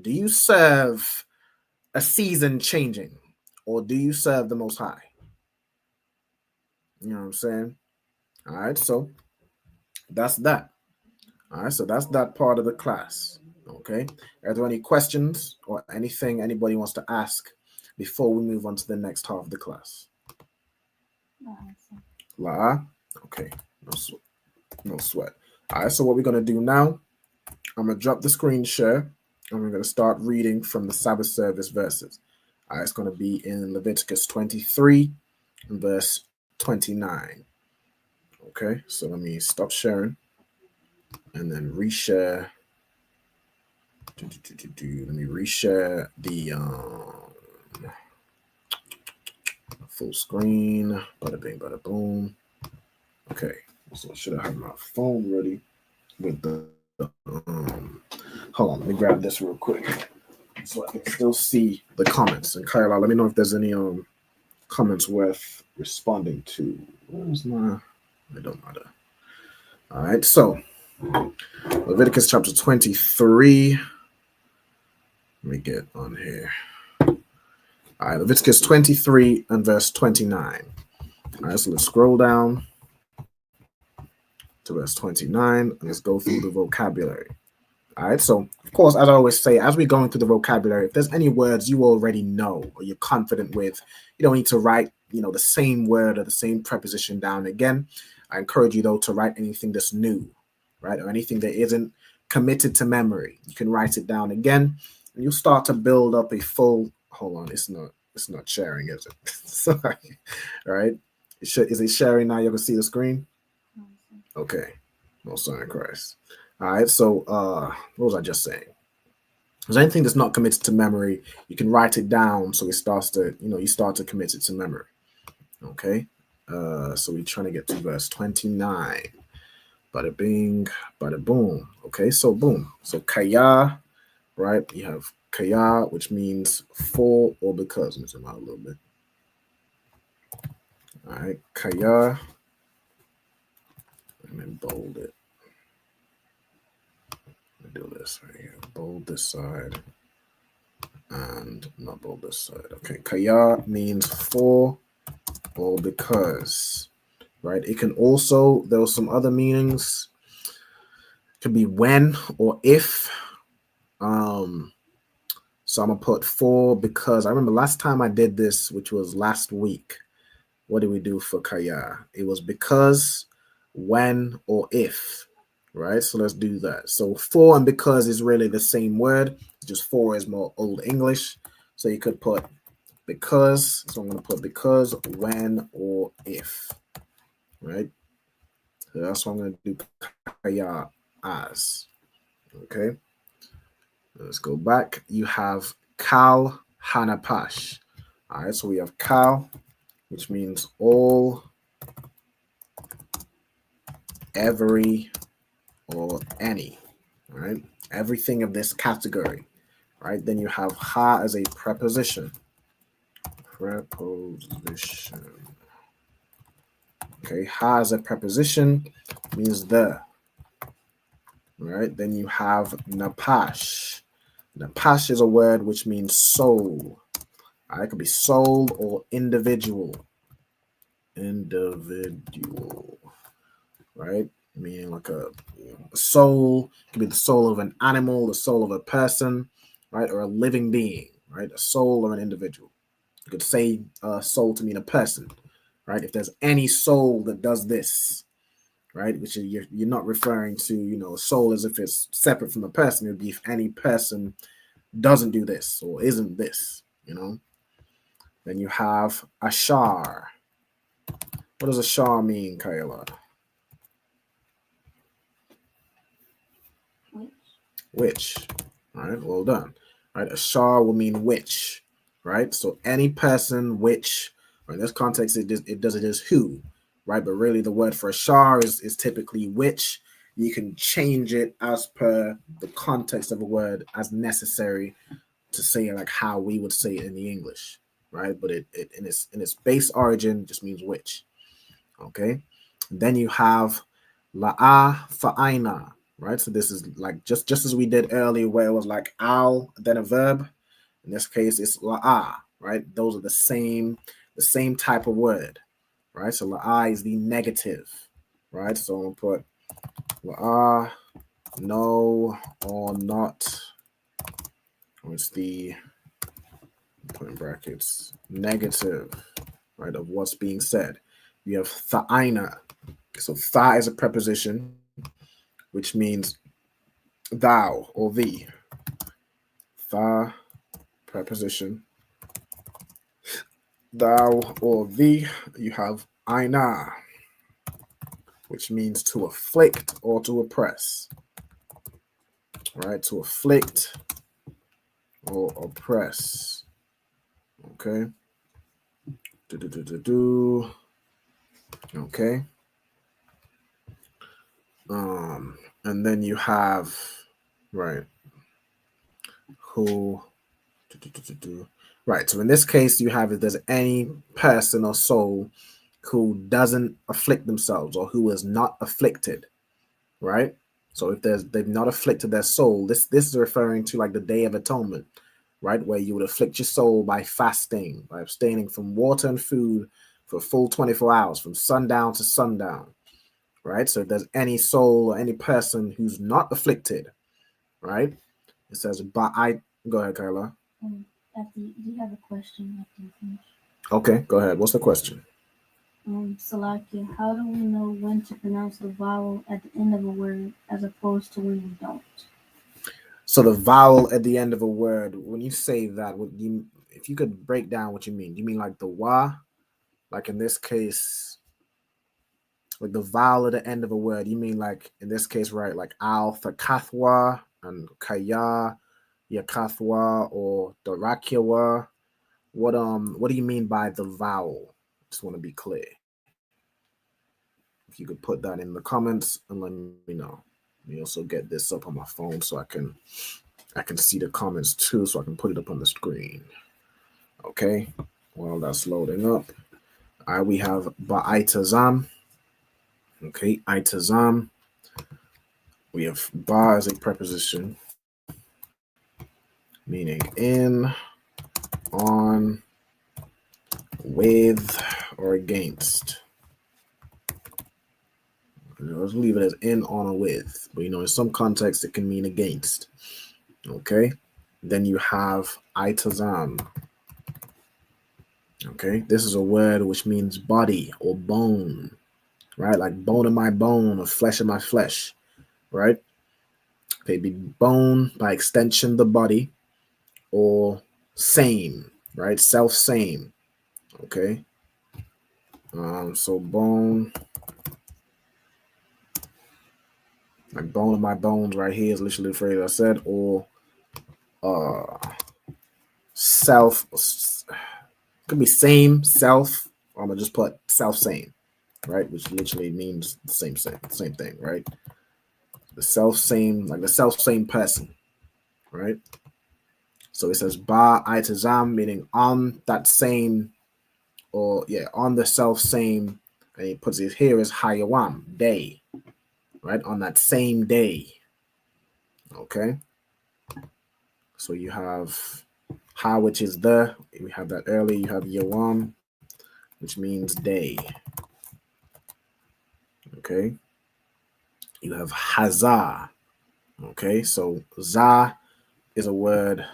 Do you serve a season changing? Or do you serve the Most High? You know what I'm saying? All right, so that's that. All right, so that's that part of the class. Okay, are there any questions or anything anybody wants to ask before we move on to the next half of the class? La, okay, no sweat. All right, so what we're gonna do now, I'm gonna drop the screen share and we're gonna start reading from the Sabbath service verses. All right, it's gonna be in Leviticus 23 and verse 29. Okay, so let me stop sharing and then reshare. Let me reshare the full screen. Bada bing, bada boom. Okay, so I should have had my phone ready with the. Hold on, let me grab this real quick so I can still see the comments. And Kyla, let me know if there's any comments worth responding to. Where's my? It don't matter. All right, so Leviticus chapter 23. Let me get on here. All right, Leviticus 23 and verse 29. All right, so let's scroll down to verse 29 and let's go through the vocabulary. All right, so of course, as I always say, as we're going through the vocabulary, if there's any words you already know or you're confident with, you don't need to write, the same word or the same preposition down again. I encourage you, though, to write anything that's new, right, or anything that isn't committed to memory. You can write it down again, and you'll start to build up a full. Hold on, it's not sharing, is it? Sorry. All right, is it sharing now? You can see the screen. Okay, no sign of Christ. All right, so what was I just saying? There's anything that's not committed to memory, you can write it down so it starts to, you start to commit it to memory. Okay, so we're trying to get to verse 29. Bada bing, bada boom. Okay, so boom. So kaya, right? You have kaya, which means for or because. Let me zoom out a little bit. All right, kaya. And then bold it. Let me do this right here. Bold this side. And not bold this side. Okay, kaya means for or because, right? It can also, there are some other meanings. It could be when or if. So I'm gonna put for because. I remember last time I did this, which was last week. What did we do for kaya? It was because, when, or if, right? So let's do that. So for and because is really the same word. Just for is more Old English. So you could put because. So I'm going to put because, when, or if, right? So that's what I'm going to do kaya as. Okay. Let's go back. You have kal hanapash. All right. So we have kal, which means all, every, or any, right? Everything of this category, right? Then you have ha as a preposition. Preposition. Okay, ha is a preposition, means the. All right, then you have napash. Napash is a word which means soul. All right, it could be soul or individual. Individual, right? Meaning like a soul. It could be the soul of an animal, the soul of a person, right? Or a living being, right? A soul or an individual. You could say soul to mean a person, right? If there's any soul that does this, right? Which you're not referring to, you know, soul as if it's separate from a person. It would be if any person doesn't do this or isn't this, you know. Then you have ashar. What does ashar mean, Kayla? Which. All right, well done. All right, ashar will mean which, right? So any person, which, or in this context, it does it as who, right? But really the word for ashar is typically which. You can change it as per the context of a word as necessary to say it like how we would say it in the English, right? But it in its base origin just means which. Okay. And then you have la'a fa'aina, right? So this is like just as we did earlier where it was like al, then a verb. In this case, it's la'a, right? Those are the same type of word, right? So la'a is the negative, right? So I'm gonna put la'a, no or not. Or it's the, put in brackets, negative, right, of what's being said. You have tha'aina. So tha is a preposition, which means thou or thee. Tha, preposition. Thou or thee. You have aina, which means to afflict or to oppress. Right, to afflict or oppress. Okay. Okay. And then you have, right, who, right. So in this case, you have if there's any person or soul who doesn't afflict themselves or who is not afflicted, right? So if they've not afflicted their soul, this is referring to like the Day of Atonement, right? Where you would afflict your soul by fasting, by abstaining from water and food for a full 24 hours, from sundown to sundown. Right? So if there's any soul or any person who's not afflicted, right? It says, but I, go ahead, Kyla. Do you have a question after you finish? Okay, go ahead. What's the question? Salakia, how do we know when to pronounce the vowel at the end of a word as opposed to when we don't? So the vowel at the end of a word, when you say that, if you could break down what you mean. You mean like the wa? Like in this case, like the vowel at the end of a word, you mean like in this case, right? Like al thakathwa and kaya yakathwa or darakiwa. What do you mean by the vowel? Just want to be clear. If you could put that in the comments and let me know. Let me also get this up on my phone so I can see the comments too, so I can put it up on the screen. Okay, well that's loading up. All right, we have ba'itazam. Okay, itazam. We have ba as a preposition, meaning in, on, with, or against. Let's leave it as in, on, or with. But in some contexts it can mean against. Okay. Then you have itazam. Okay. This is a word which means body or bone. Right? Like bone of my bone or flesh of my flesh. Right? Okay, be bone, by extension, the body, or same, right? Self-same. Okay. So bone, like bone of my bones right here is literally the phrase I said, or self, could be same, self, or I'm gonna just put self-same, right? Which literally means the same thing, right? The self-same, like the self-same person, right? So it says ba itazam, meaning on that same, or yeah, on the self-same and he puts it here as Hayawam, day, right? On that same day. Okay. So you have Ha, which is the, we have that earlier. You have Yawam, which means day. Okay. You have Hazah. Okay. So Za is a word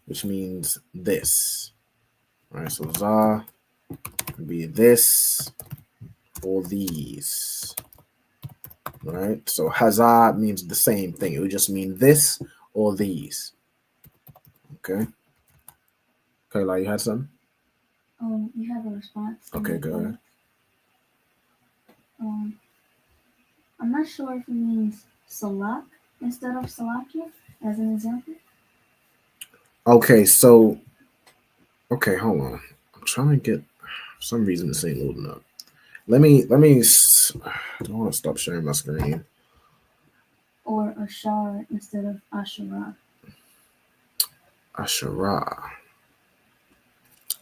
which means this. All right. So Za would be this or these. All right. So Hazah means the same thing. It would just mean this or these. Okay. Kayla, you had some? You have a response. Okay, go ahead. I'm not sure if it means Salak instead of Salakia as an example. Okay, so hold on. I'm trying to get, for some reason this ain't loading up. Let me I don't want to stop sharing my screen. Or Ashar instead of Asherah. Asherah.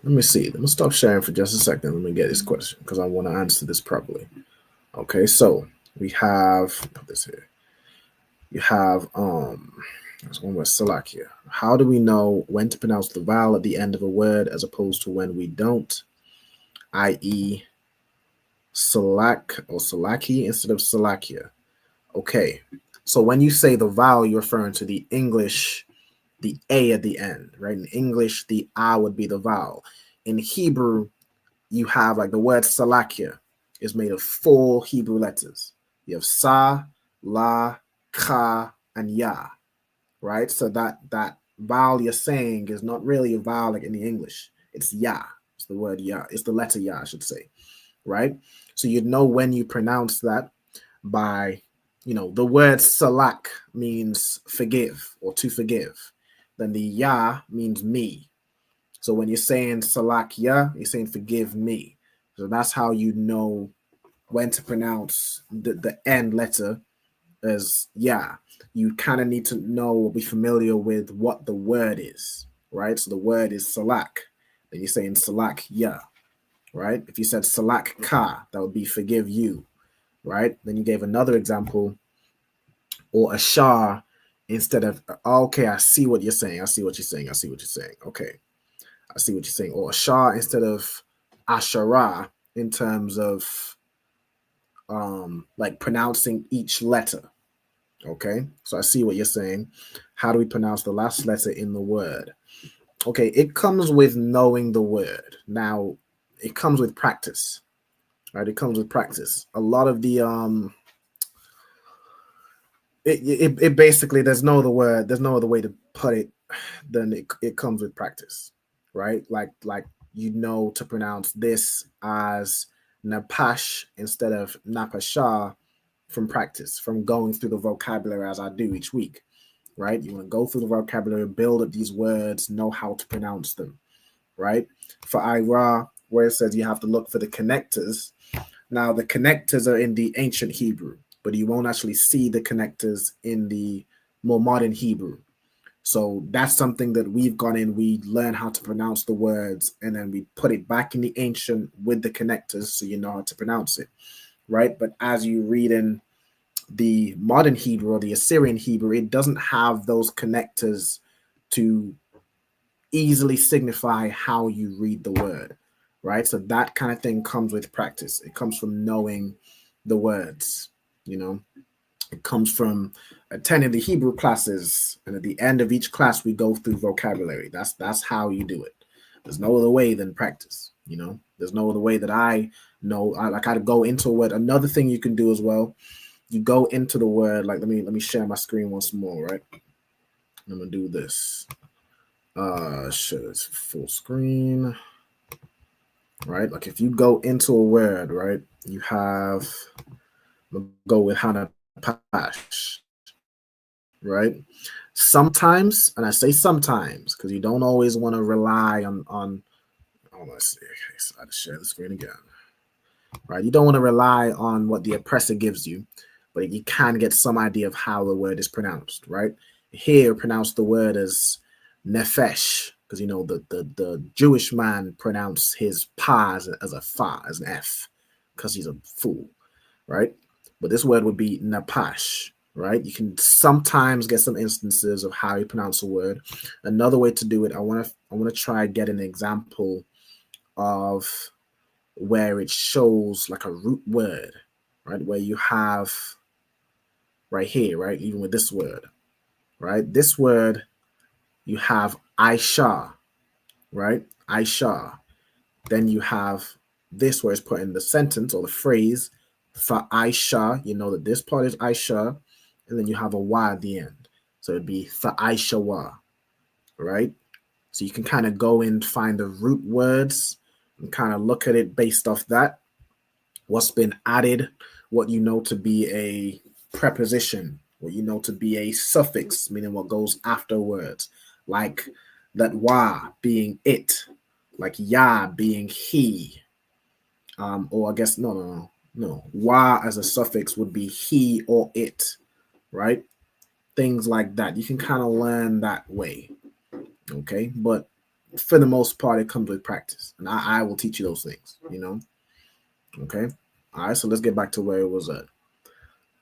Let me see. Let me stop sharing for just a second. Let me get this question because I want to answer this properly. Okay, so we have, put this here. You have there's one with Salakia. How do we know when to pronounce the vowel at the end of a word as opposed to when we don't? I.e. Salak or Salaki instead of Salakia. Okay, so when you say the vowel, you're referring to the English, the A at the end, right? In English, the A would be the vowel. In Hebrew, you have like the word Salakia is made of 4 Hebrew letters. You have Sa, La, Ka, and Ya, right? So that vowel you're saying is not really a vowel like in the English. It's Ya. It's the word Ya. It's the letter Ya, I should say, right? So you'd know when you pronounce that by, the word Salak means forgive or to forgive. Then the Ya means me. So when you're saying Salak Ya, you're saying forgive me. So that's how you know when to pronounce the end letter as Ya. You kind of need to know or be familiar with what the word is, right? So the word is Salak. Then you're saying Salak Ya, right? If you said Salak Ka, that would be forgive you, right? Then you gave another example, or Ashar instead of, okay, I see what you're saying. Okay. I see what you're saying. Or Ashar instead of Asherah in terms of like pronouncing each letter. Okay, so I see what you're saying. How do we pronounce the last letter in the word? Okay, it comes with knowing the word. Now, it comes with practice, right? It comes with practice. A lot of the it basically, there's no other way to put it than it comes with practice, right? Like to pronounce this as Napash instead of Napashah from practice, from going through the vocabulary as I do each week, right? You want to go through the vocabulary, build up these words, know how to pronounce them, right? For Ira, where it says you have to look for the connectors. Now, the connectors are in the ancient Hebrew, but you won't actually see the connectors in the more modern Hebrew. So that's something that we've gone in, we learn how to pronounce the words, and then we put it back in the ancient with the connectors so you know how to pronounce it, right? But as you read in the modern Hebrew or the Assyrian Hebrew, it doesn't have those connectors to easily signify how you read the word, right? So that kind of thing comes with practice. It comes from knowing the words, It comes from attending the Hebrew classes, and at the end of each class, we go through vocabulary. That's how you do it. There's no other way than practice, There's no other way that I know. I got to go into a word. Another thing you can do as well, you go into the word. Like, let me share my screen once more, right? I'm gonna do this. Shit, it's full screen, right? Like if you go into a word, right, you have, go with Hanapash, right? Sometimes, and I say sometimes because you don't always want to rely on let's see. Okay, so I just share the screen again, right? You don't want to rely on what the oppressor gives you, but you can get some idea of how the word is pronounced, right? Here, pronounce the word as nefesh, because the Jewish man pronounced his pa as a fa, as an F, because he's a fool, right? But this word would be napash, right? You can sometimes get some instances of how you pronounce a word. Another way to do it, I want to try get an example of where it shows like a root word, right? Where you have right here, right? Even with this word, right? This word, you have Aisha, right? Aisha. Then you have this where it's put in the sentence or the phrase for Aisha. You know that this part is Aisha, and then you have a wa at the end. So it'd be for Aisha wa, right? So you can kind of go and find the root words and kind of look at it based off that. What's been added, what you know to be a preposition, what you know to be a suffix, meaning what goes afterwards, like that wa being it, like ya being he, or I guess no. Wa as a suffix would be he or it, right? Things like that. You can kind of learn that way, okay? But for the most part, it comes with practice, and I will teach you those things, you know? Okay? All right, so let's get back to where it was at.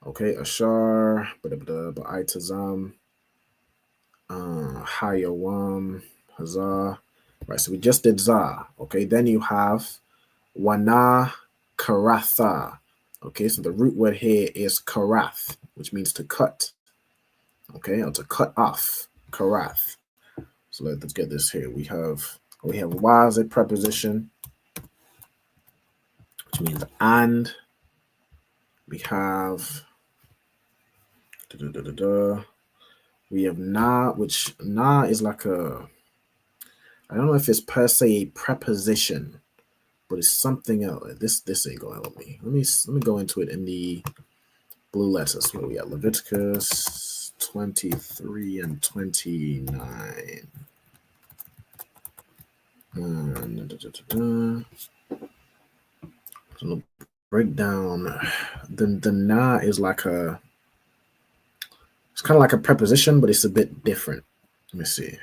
Okay, Ashar, Ba'itazam, Hayawam, Hazar. Right, so we just did Za. Okay, then you have Wana Karatha. Okay, so the root word here is Karath, which means to cut. Okay, or to cut off. Karath. So let's get this here. We have wa as a preposition, which means and. We have we have na, which na is like a, I don't know if it's per se a preposition, but it's something else. This ain't gonna help me. Let me go into it in the blue letters. Where we got Leviticus 23 and 29. So break down. The na is like a, it's kind of like a preposition, but it's a bit different. Let me see.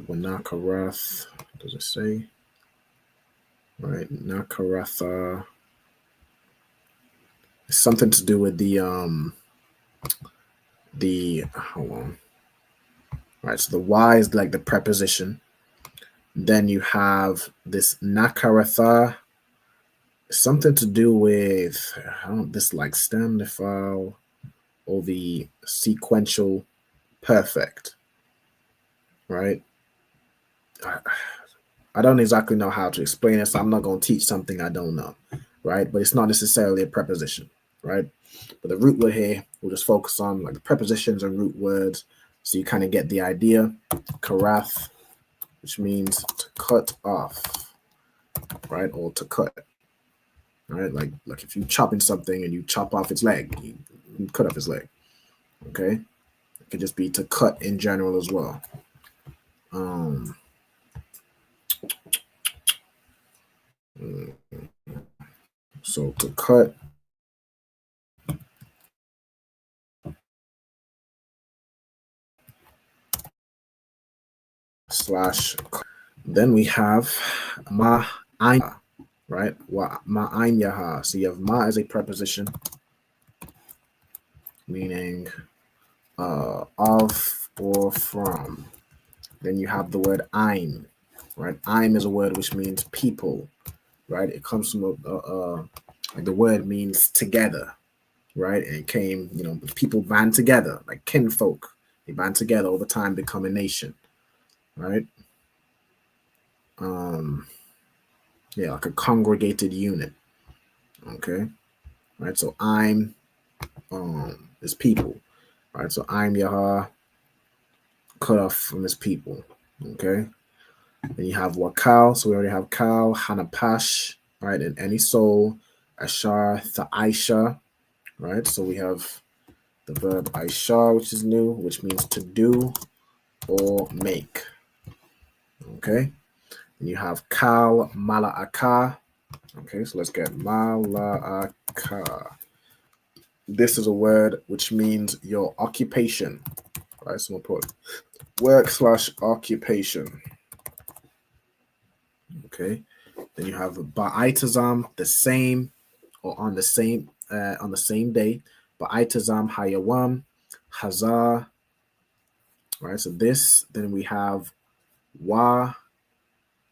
Nakarath, does it say? Right, Nakaratha. It's something to do with the hold on. Right, so the Y is like the preposition. Then you have this Nakaratha. Something to do with this like stem, the file, or the sequential perfect, right? I don't exactly know how to explain it, so I'm not going to teach something I don't know, right? But it's not necessarily a preposition, right? But the root word here, we'll just focus on like the prepositions and root words, so you kind of get the idea. Karath, which means to cut off, right? Or to cut. Right, like if you're chopping something and you chop off its leg, you cut off its leg. Okay, it could just be to cut in general as well. So to cut, slash. Then we have ma'ayin, right? Ma'ayin yaha. So you have ma as a preposition, meaning of or from. Then you have the word aim, right? Aim is a word which means people, right? It comes from like the word means together, right? And it came, people band together, like kinfolk. They band together over time, become a nation, right? Yeah, like a congregated unit. Okay, right? So I'm is people, right? So I'm Yahah, cut off from his people. Okay. Then you have Wakal. So we already have Kal, Hanapash, right? And any soul, Ashar, Tha'aisha, right? So we have the verb Aisha, which is new, which means to do or make. Okay. Then you have Kal, Mala'aka. Okay, so let's get Mala'aka. This is a word which means your occupation. Right, so we'll put work / occupation. Okay, Then you have ba'itazam, the same, or on the same day. Ba'itazam hayawam, hazar. Right. So this. Then we have wa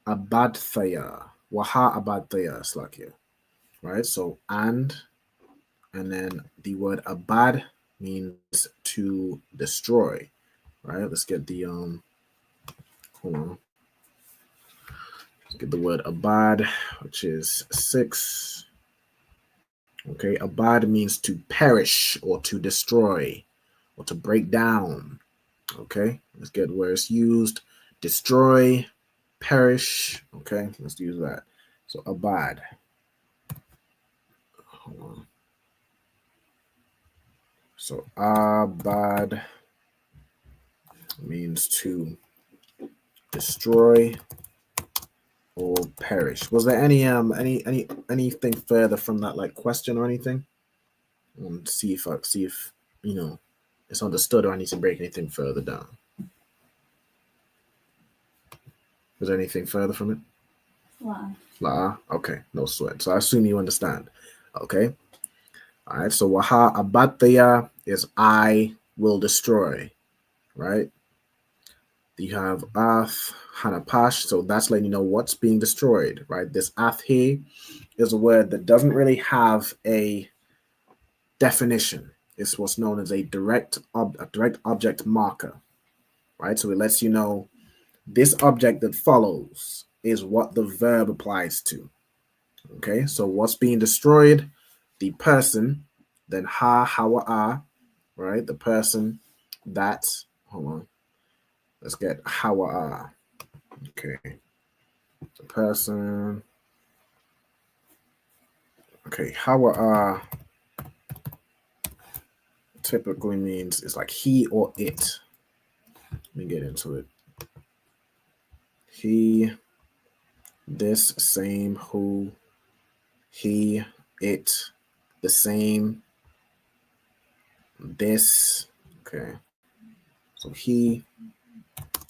abadthaya, waha abadthaya, slakia. Right. So and then the word abad means to destroy. Right. Let's get the hold on. Let's get the word abad, which is 6. Okay, abad means to perish or to destroy or to break down. Okay, let's get where it's used. Destroy, perish. Okay, let's use that. So abad. Hold on. So abad means to destroy or perish. Was there anything further from that, like question or anything? See if it's understood, or I need to break anything further down. Was there anything further from it? La. Okay, no sweat. So I assume you understand. Okay. All right. So waha abataya is I will destroy. Right. You have ath hanapash, so that's letting you know what's being destroyed. Right. This ath here is a word that doesn't really have a definition. It's what's known as a direct object marker. Right. So it lets you know this object that follows is what the verb applies to. Okay, so what's being destroyed? The person, then hawa, right? The person, that, hold on. Let's get hawa. Okay. The person. Okay, hawa typically means it's like he or it. Let me get into it. He, this, same, who, he, it, the same, this. Okay. So he,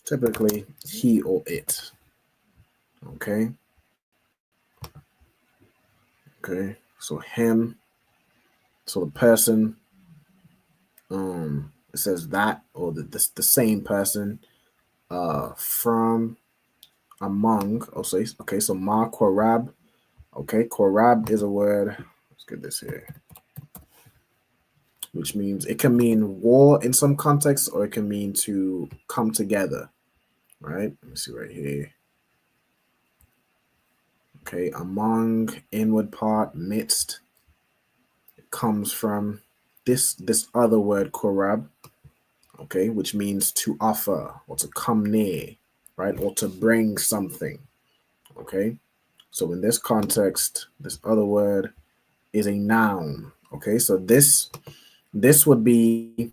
typically he or it. Okay. Okay. So him. So the person. It says that, or the same person. From, among. Oh, so okay. So ma korab. Okay, korab is a word. Let's get this here. Which means it can mean war in some contexts, or it can mean to come together. Right? Let me see right here. Okay, among, inward part, midst. It comes from this other word, korab. Okay, which means to offer or to come near, right? Or to bring something. Okay, so in this context, this other word is a noun. Okay, so this would be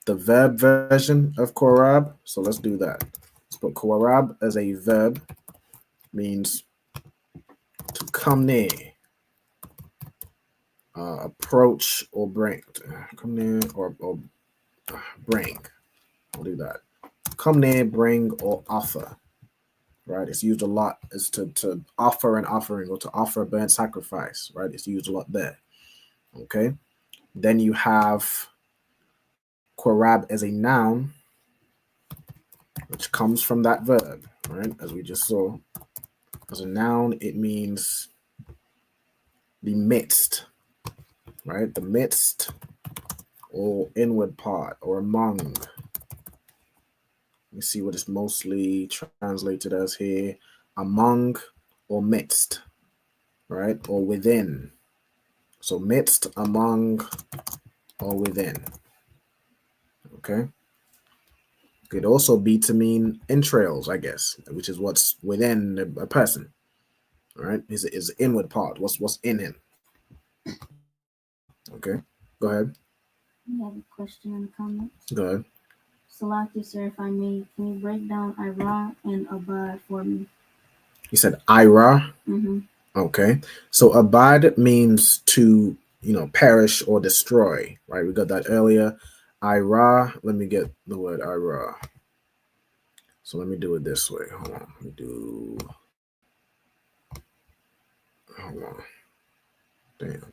the verb version of korab. So let's do that. Let's put korab as a verb, means to come near, approach, or bring. Come near or bring. I'll do that. Come near, bring, or offer. Right? It's used a lot as to offer an offering, or to offer a burnt sacrifice. Right? It's used a lot there. Okay. Then you have korab as a noun, which comes from that verb. Right? As we just saw. As a noun, it means the midst. Right? The midst, or inward part, or among. Let me see what it's mostly translated as here. Among, or midst, right? Or within. So midst, among, or within. Okay. Could also be to mean entrails, I guess, which is what's within a person. Right? Is the inward part. What's in him. Okay. Go ahead. You have a question and comments? Go ahead. Salaki, sir, if I may, can you break down Ira and Abad for me? You said Ira? Mm-hmm. Okay. So Abad means to, perish or destroy, right? We got that earlier. Ira, let me get the word Ira. So let me do it this way. Hold on. Let me do Hold on. Damn.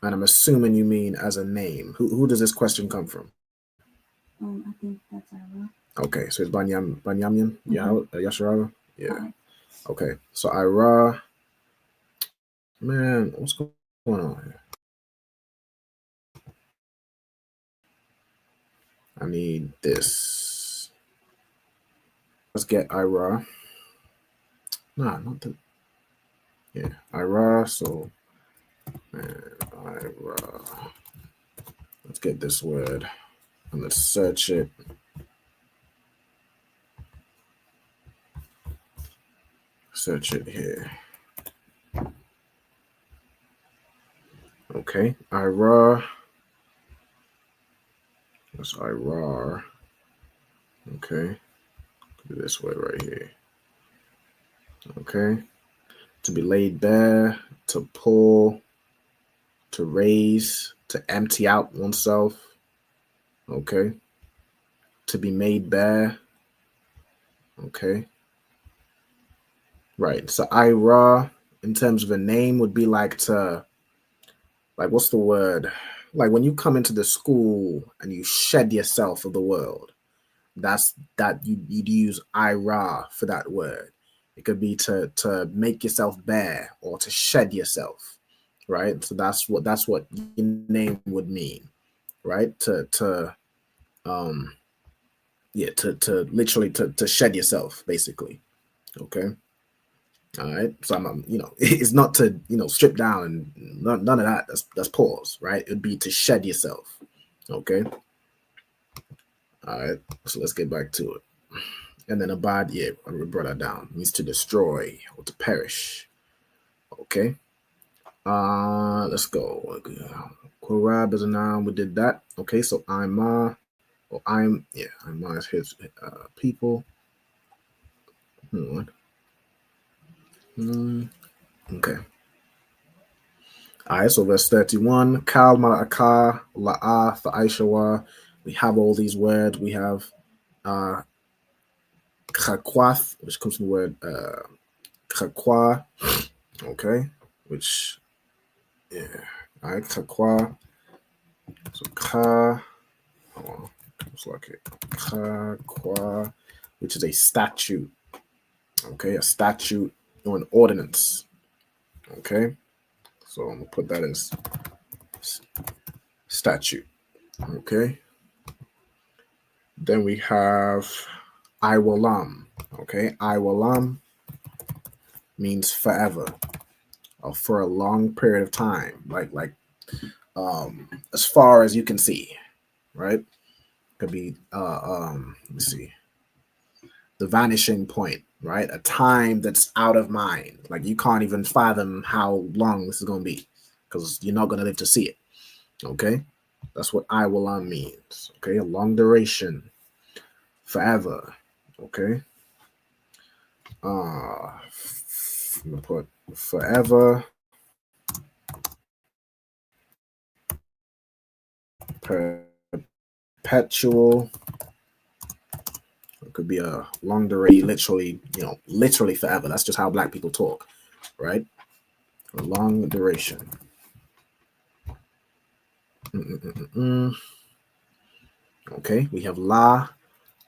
And I'm assuming you mean as a name. Who does this question come from? I think that's Ira. Okay, so it's Banyamin, Yasharala? Yeah. Okay, so Ira. Man, what's going on here? I need this. Let's get Ira. Nah, not the. Yeah, Ira. So, Ira. Let's get this word and let's search it. Search it here. Okay, Ira. That's Ira. Okay, do this way right here. Okay, to be laid bare, to pull, to raise, to empty out oneself. Okay, to be made bare. Okay, right. So Ira, in terms of a name, would be like to, like, what's the word? Like when you come into the school and you shed yourself of the world. That's that you'd use Ira for that word. It could be to make yourself bare or to shed yourself, right? So that's what your name would mean, right? To literally to shed yourself, basically. Okay. All right. So I'm it's not to strip down and none of that. That's pause, right? It'd be to shed yourself. Okay. All right. So let's get back to it. And then abad, yeah, I brought that down. It means to destroy or to perish. Okay. Let's go. Korab is a noun. We did that. Okay, so Ima, or Ima is his people. Hold on. Okay. All right, so verse 31. Kal Mala'aka La'a for Aishawa. We have all these words. We have Chakwath, which comes from the word Chakwa. Okay, which all right, Chakwa. So Ka, hold on, looks like it. Chakwa, which is a statute. Okay, a statute or an ordinance. Okay, so I'm gonna put that as statute. Okay, then we have Iwalam. Okay, Iwalam means forever or for a long period of time, like as far as you can see, right? Could be let's see, the vanishing point, right? A time that's out of mind, like you can't even fathom how long this is going to be because you're not going to live to see it. Okay, that's what Iwalam means. Okay, a long duration, forever. Okay, I'm gonna put forever, perpetual. It could be a long duration, literally forever. That's just how Black people talk, right? A long duration. Okay, we have La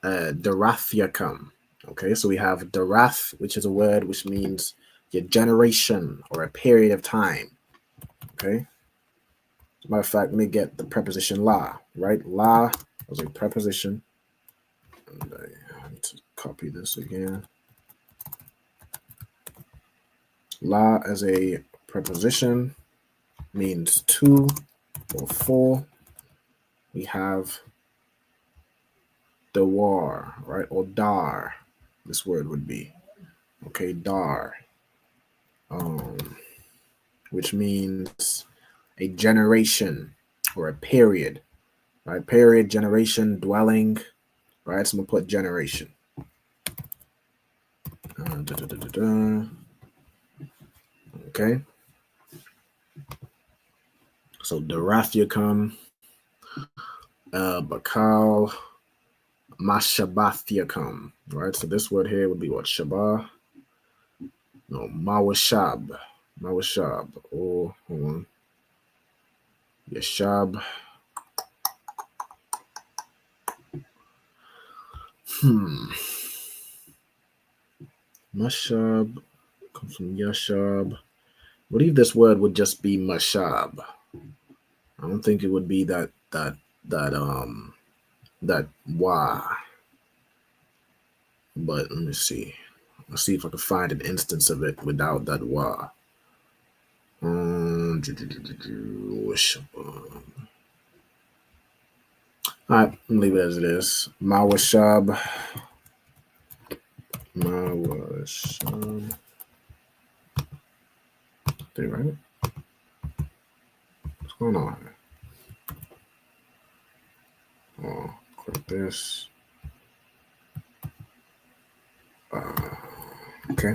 Darathiacum. Okay, so we have Darath, which is a word which means your generation or a period of time. Okay. As a matter of fact, let me get the preposition La, right? La was a preposition. And I need to copy this again. La as a preposition means to or for. We have Dawar, right? Or Dar. This word would be. Okay, Dar. Which means a generation or a period. Right? Period, generation, dwelling. Right? So I'm gonna put generation. Okay. So Darathiacum, Bakal, Mashabathiacum. Right? So this word here would be what? Shabah. No, Mawashab. Mawashab. Oh, hold on. Yashab. Mashab comes from Yashab. What if this word would just be Mashab? I don't think it would be that wa. But let me see. Let's see if I can find an instance of it without that wa. All right, leave it as it is. Mawashab. Mawashab. Did I write it? What's going on here? Oh, click this. Okay.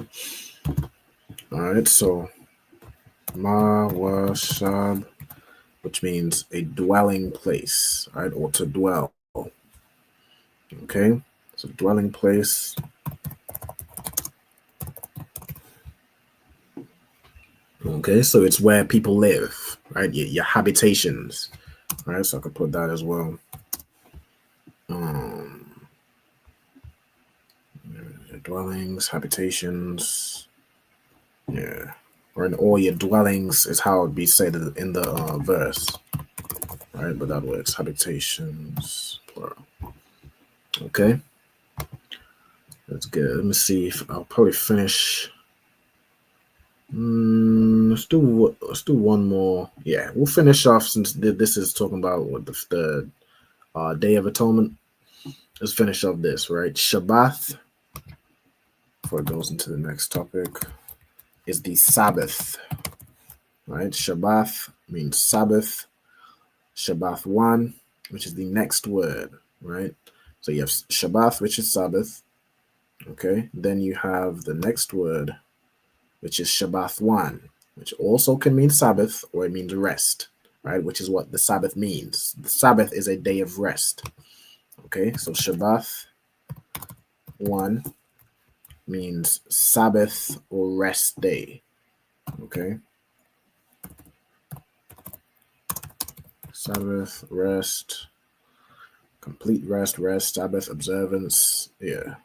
All right, so Mawashab, which means a dwelling place, right, or to dwell. Okay, so dwelling place. Okay, so it's where people live, right? Your habitations, right? So I could put that as well. Your dwellings, habitations, yeah, or in all your dwellings is how it would be said in the verse, right? But that works. Habitations, plural. Okay, that's good. Let me see if I'll probably finish. Let's do one more. Yeah, we'll finish off since this is talking about what the Day of Atonement. Let's finish off this, right? Shabbat, before it goes into the next topic, is the Sabbath, right? Shabbat means Sabbath. Shabbath 1, which is the next word, right? So you have Shabbat, which is Sabbath. Okay, then you have the next word, which is Shabbath 1, which also can mean Sabbath or it means rest, right? Which is what the Sabbath means. The Sabbath is a day of rest. Okay, so Shabbath 1 means Sabbath or rest day. Okay, Sabbath, rest, complete rest, Sabbath observance. Yeah,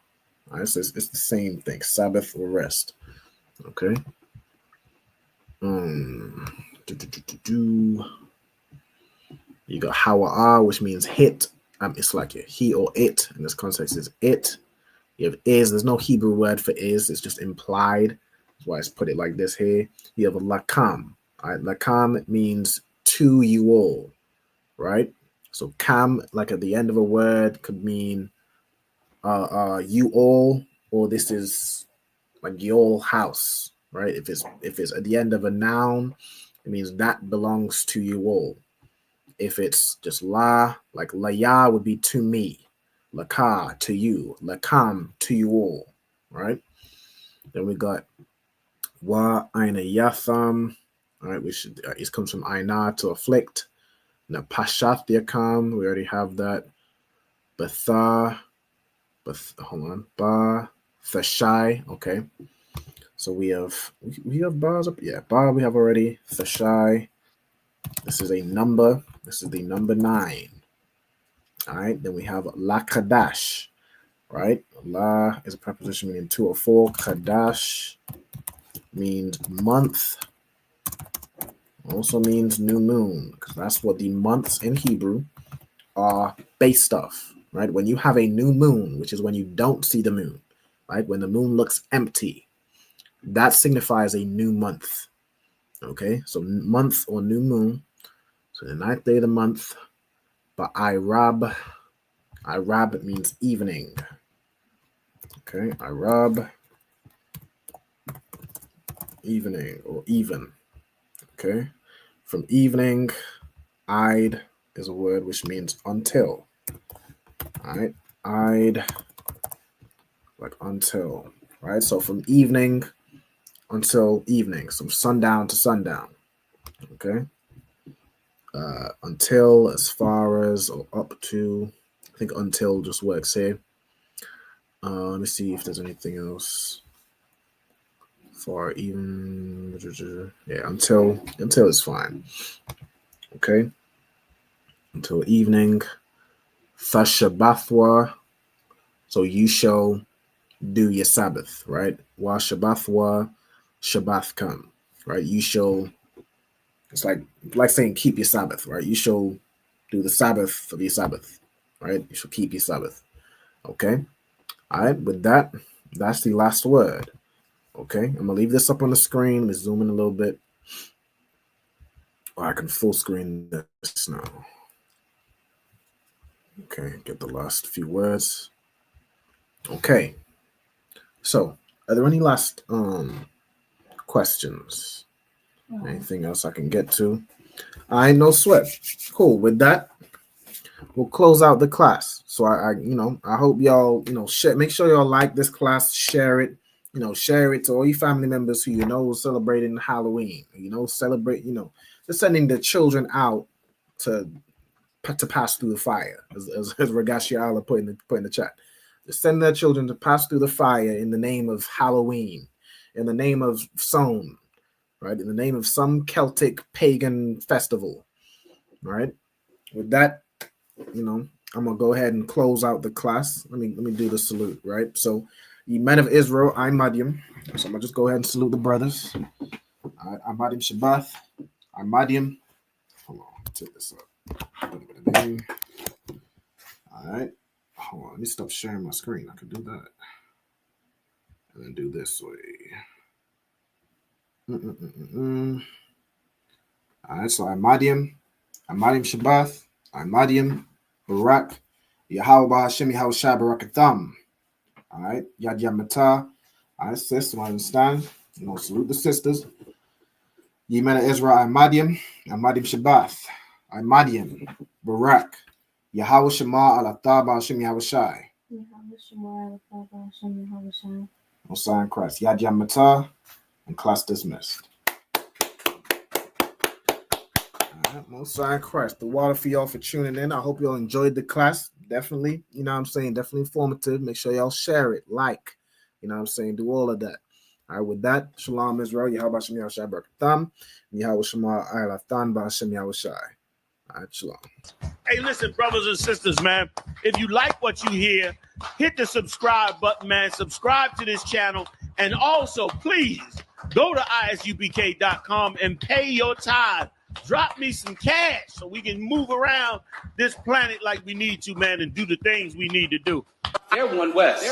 all right, so it's the same thing, Sabbath or rest. Okay. You got Hawa'ah, which means hit. It's like a he or it. In this context, is it. You have is. There's no Hebrew word for is. It's just implied. That's why I put it like this here. You have a lakam. All right, lakam means to you all. Right. So kam, like at the end of a word, could mean you all, or this is like your house. Right. If it's at the end of a noun, it means that belongs to you all. If it's just la, like laya would be to me, laka to you, lakam to you all, right? Then we got wa aina yatham, all right, which it comes from aina to afflict. Now pashat yakam, we already have that. Batha, hold on, ba thashai, okay. So we have bars up, yeah, bar we have already. Thashai. This is a number. This is the number 9. All right. Then we have La Qadash. Right. La is a preposition meaning 2 or 4. Qadash means month. Also means new moon, because that's what the months in Hebrew are based off. Right. When you have a new moon, which is when you don't see the moon, right? When the moon looks empty, that signifies a new month. Okay. So month or new moon. So the 9th day of the month, but Irab means evening. Okay, Irab, evening or even. Okay, from evening, Id is a word which means until. All right, Id, like until. Right, so from evening until evening, so from sundown to sundown. Okay. Until, as far as, or up to. I think until just works here. Let me see if there's anything else. for even until it's fine. Okay, until evening. Fashabathwa. So you shall do your Sabbath, right? Wa Shabbathwa, Shabbath come, right? You shall. It's like saying keep your Sabbath, right? You shall do the Sabbath of your Sabbath, right? You shall keep your Sabbath. Okay. All right. With that, that's the last word. Okay. I'm gonna leave this up on the screen. Let's zoom in a little bit. Or I can full screen this now. Okay. Get the last few words. Okay. So, are there any last questions? Anything else I can get to? I no sweat. Cool. With that, we'll close out the class. So I hope y'all, make sure y'all like this class, share it, share it to all your family members who celebrating Halloween. Celebrate, just sending the children out to pass through the fire, as Ragashi Allah put in the chat. Just send their children to pass through the fire in the name of Halloween, in the name of Samhain, right? In the name of some Celtic pagan festival, right? With that, I'm gonna go ahead and close out the class. Let me do the salute, right? So, ye men of Israel, I'm Madiam. So I'm gonna just go ahead and salute the brothers. I'm Madiam Shabbath. I'm Madiam. Hold on, take this up. All right. Hold on, let me stop sharing my screen. I can do that. And then do this way. All right, so I'm Madiam Shabbath, I'm Madiam, Barak, Yahweh Hashem Yahweh Shai Barakatham. All right, Yad Yamata. All right, sis, you understand? Salute the sisters. Ye men of Israel, I'm Madiam Shabbath, I'm Madiam, Barak, Yahweh Shema Alatah Hashem Yahweh Shai. Mosiah and Christ. Yad Yamata, and class dismissed. Mosiah and Christ. The water for y'all for tuning in. I hope y'all enjoyed the class. Definitely, definitely informative. Make sure y'all share it, like, do all of that. All right, with that, Shalom Israel, Yahweh Hashem Yahweh Shai Barakatham, Yahweh Shema Alathan B'Hashem Yahweh Shai. All right, Shalom. Hey, listen, brothers and sisters, man. If you like what you hear, hit the subscribe button, man. Subscribe to this channel. And also, please, go to ISUPK.com and pay your tithe. Drop me some cash so we can move around this planet like we need to, man, and do the things we need to do. They're one West.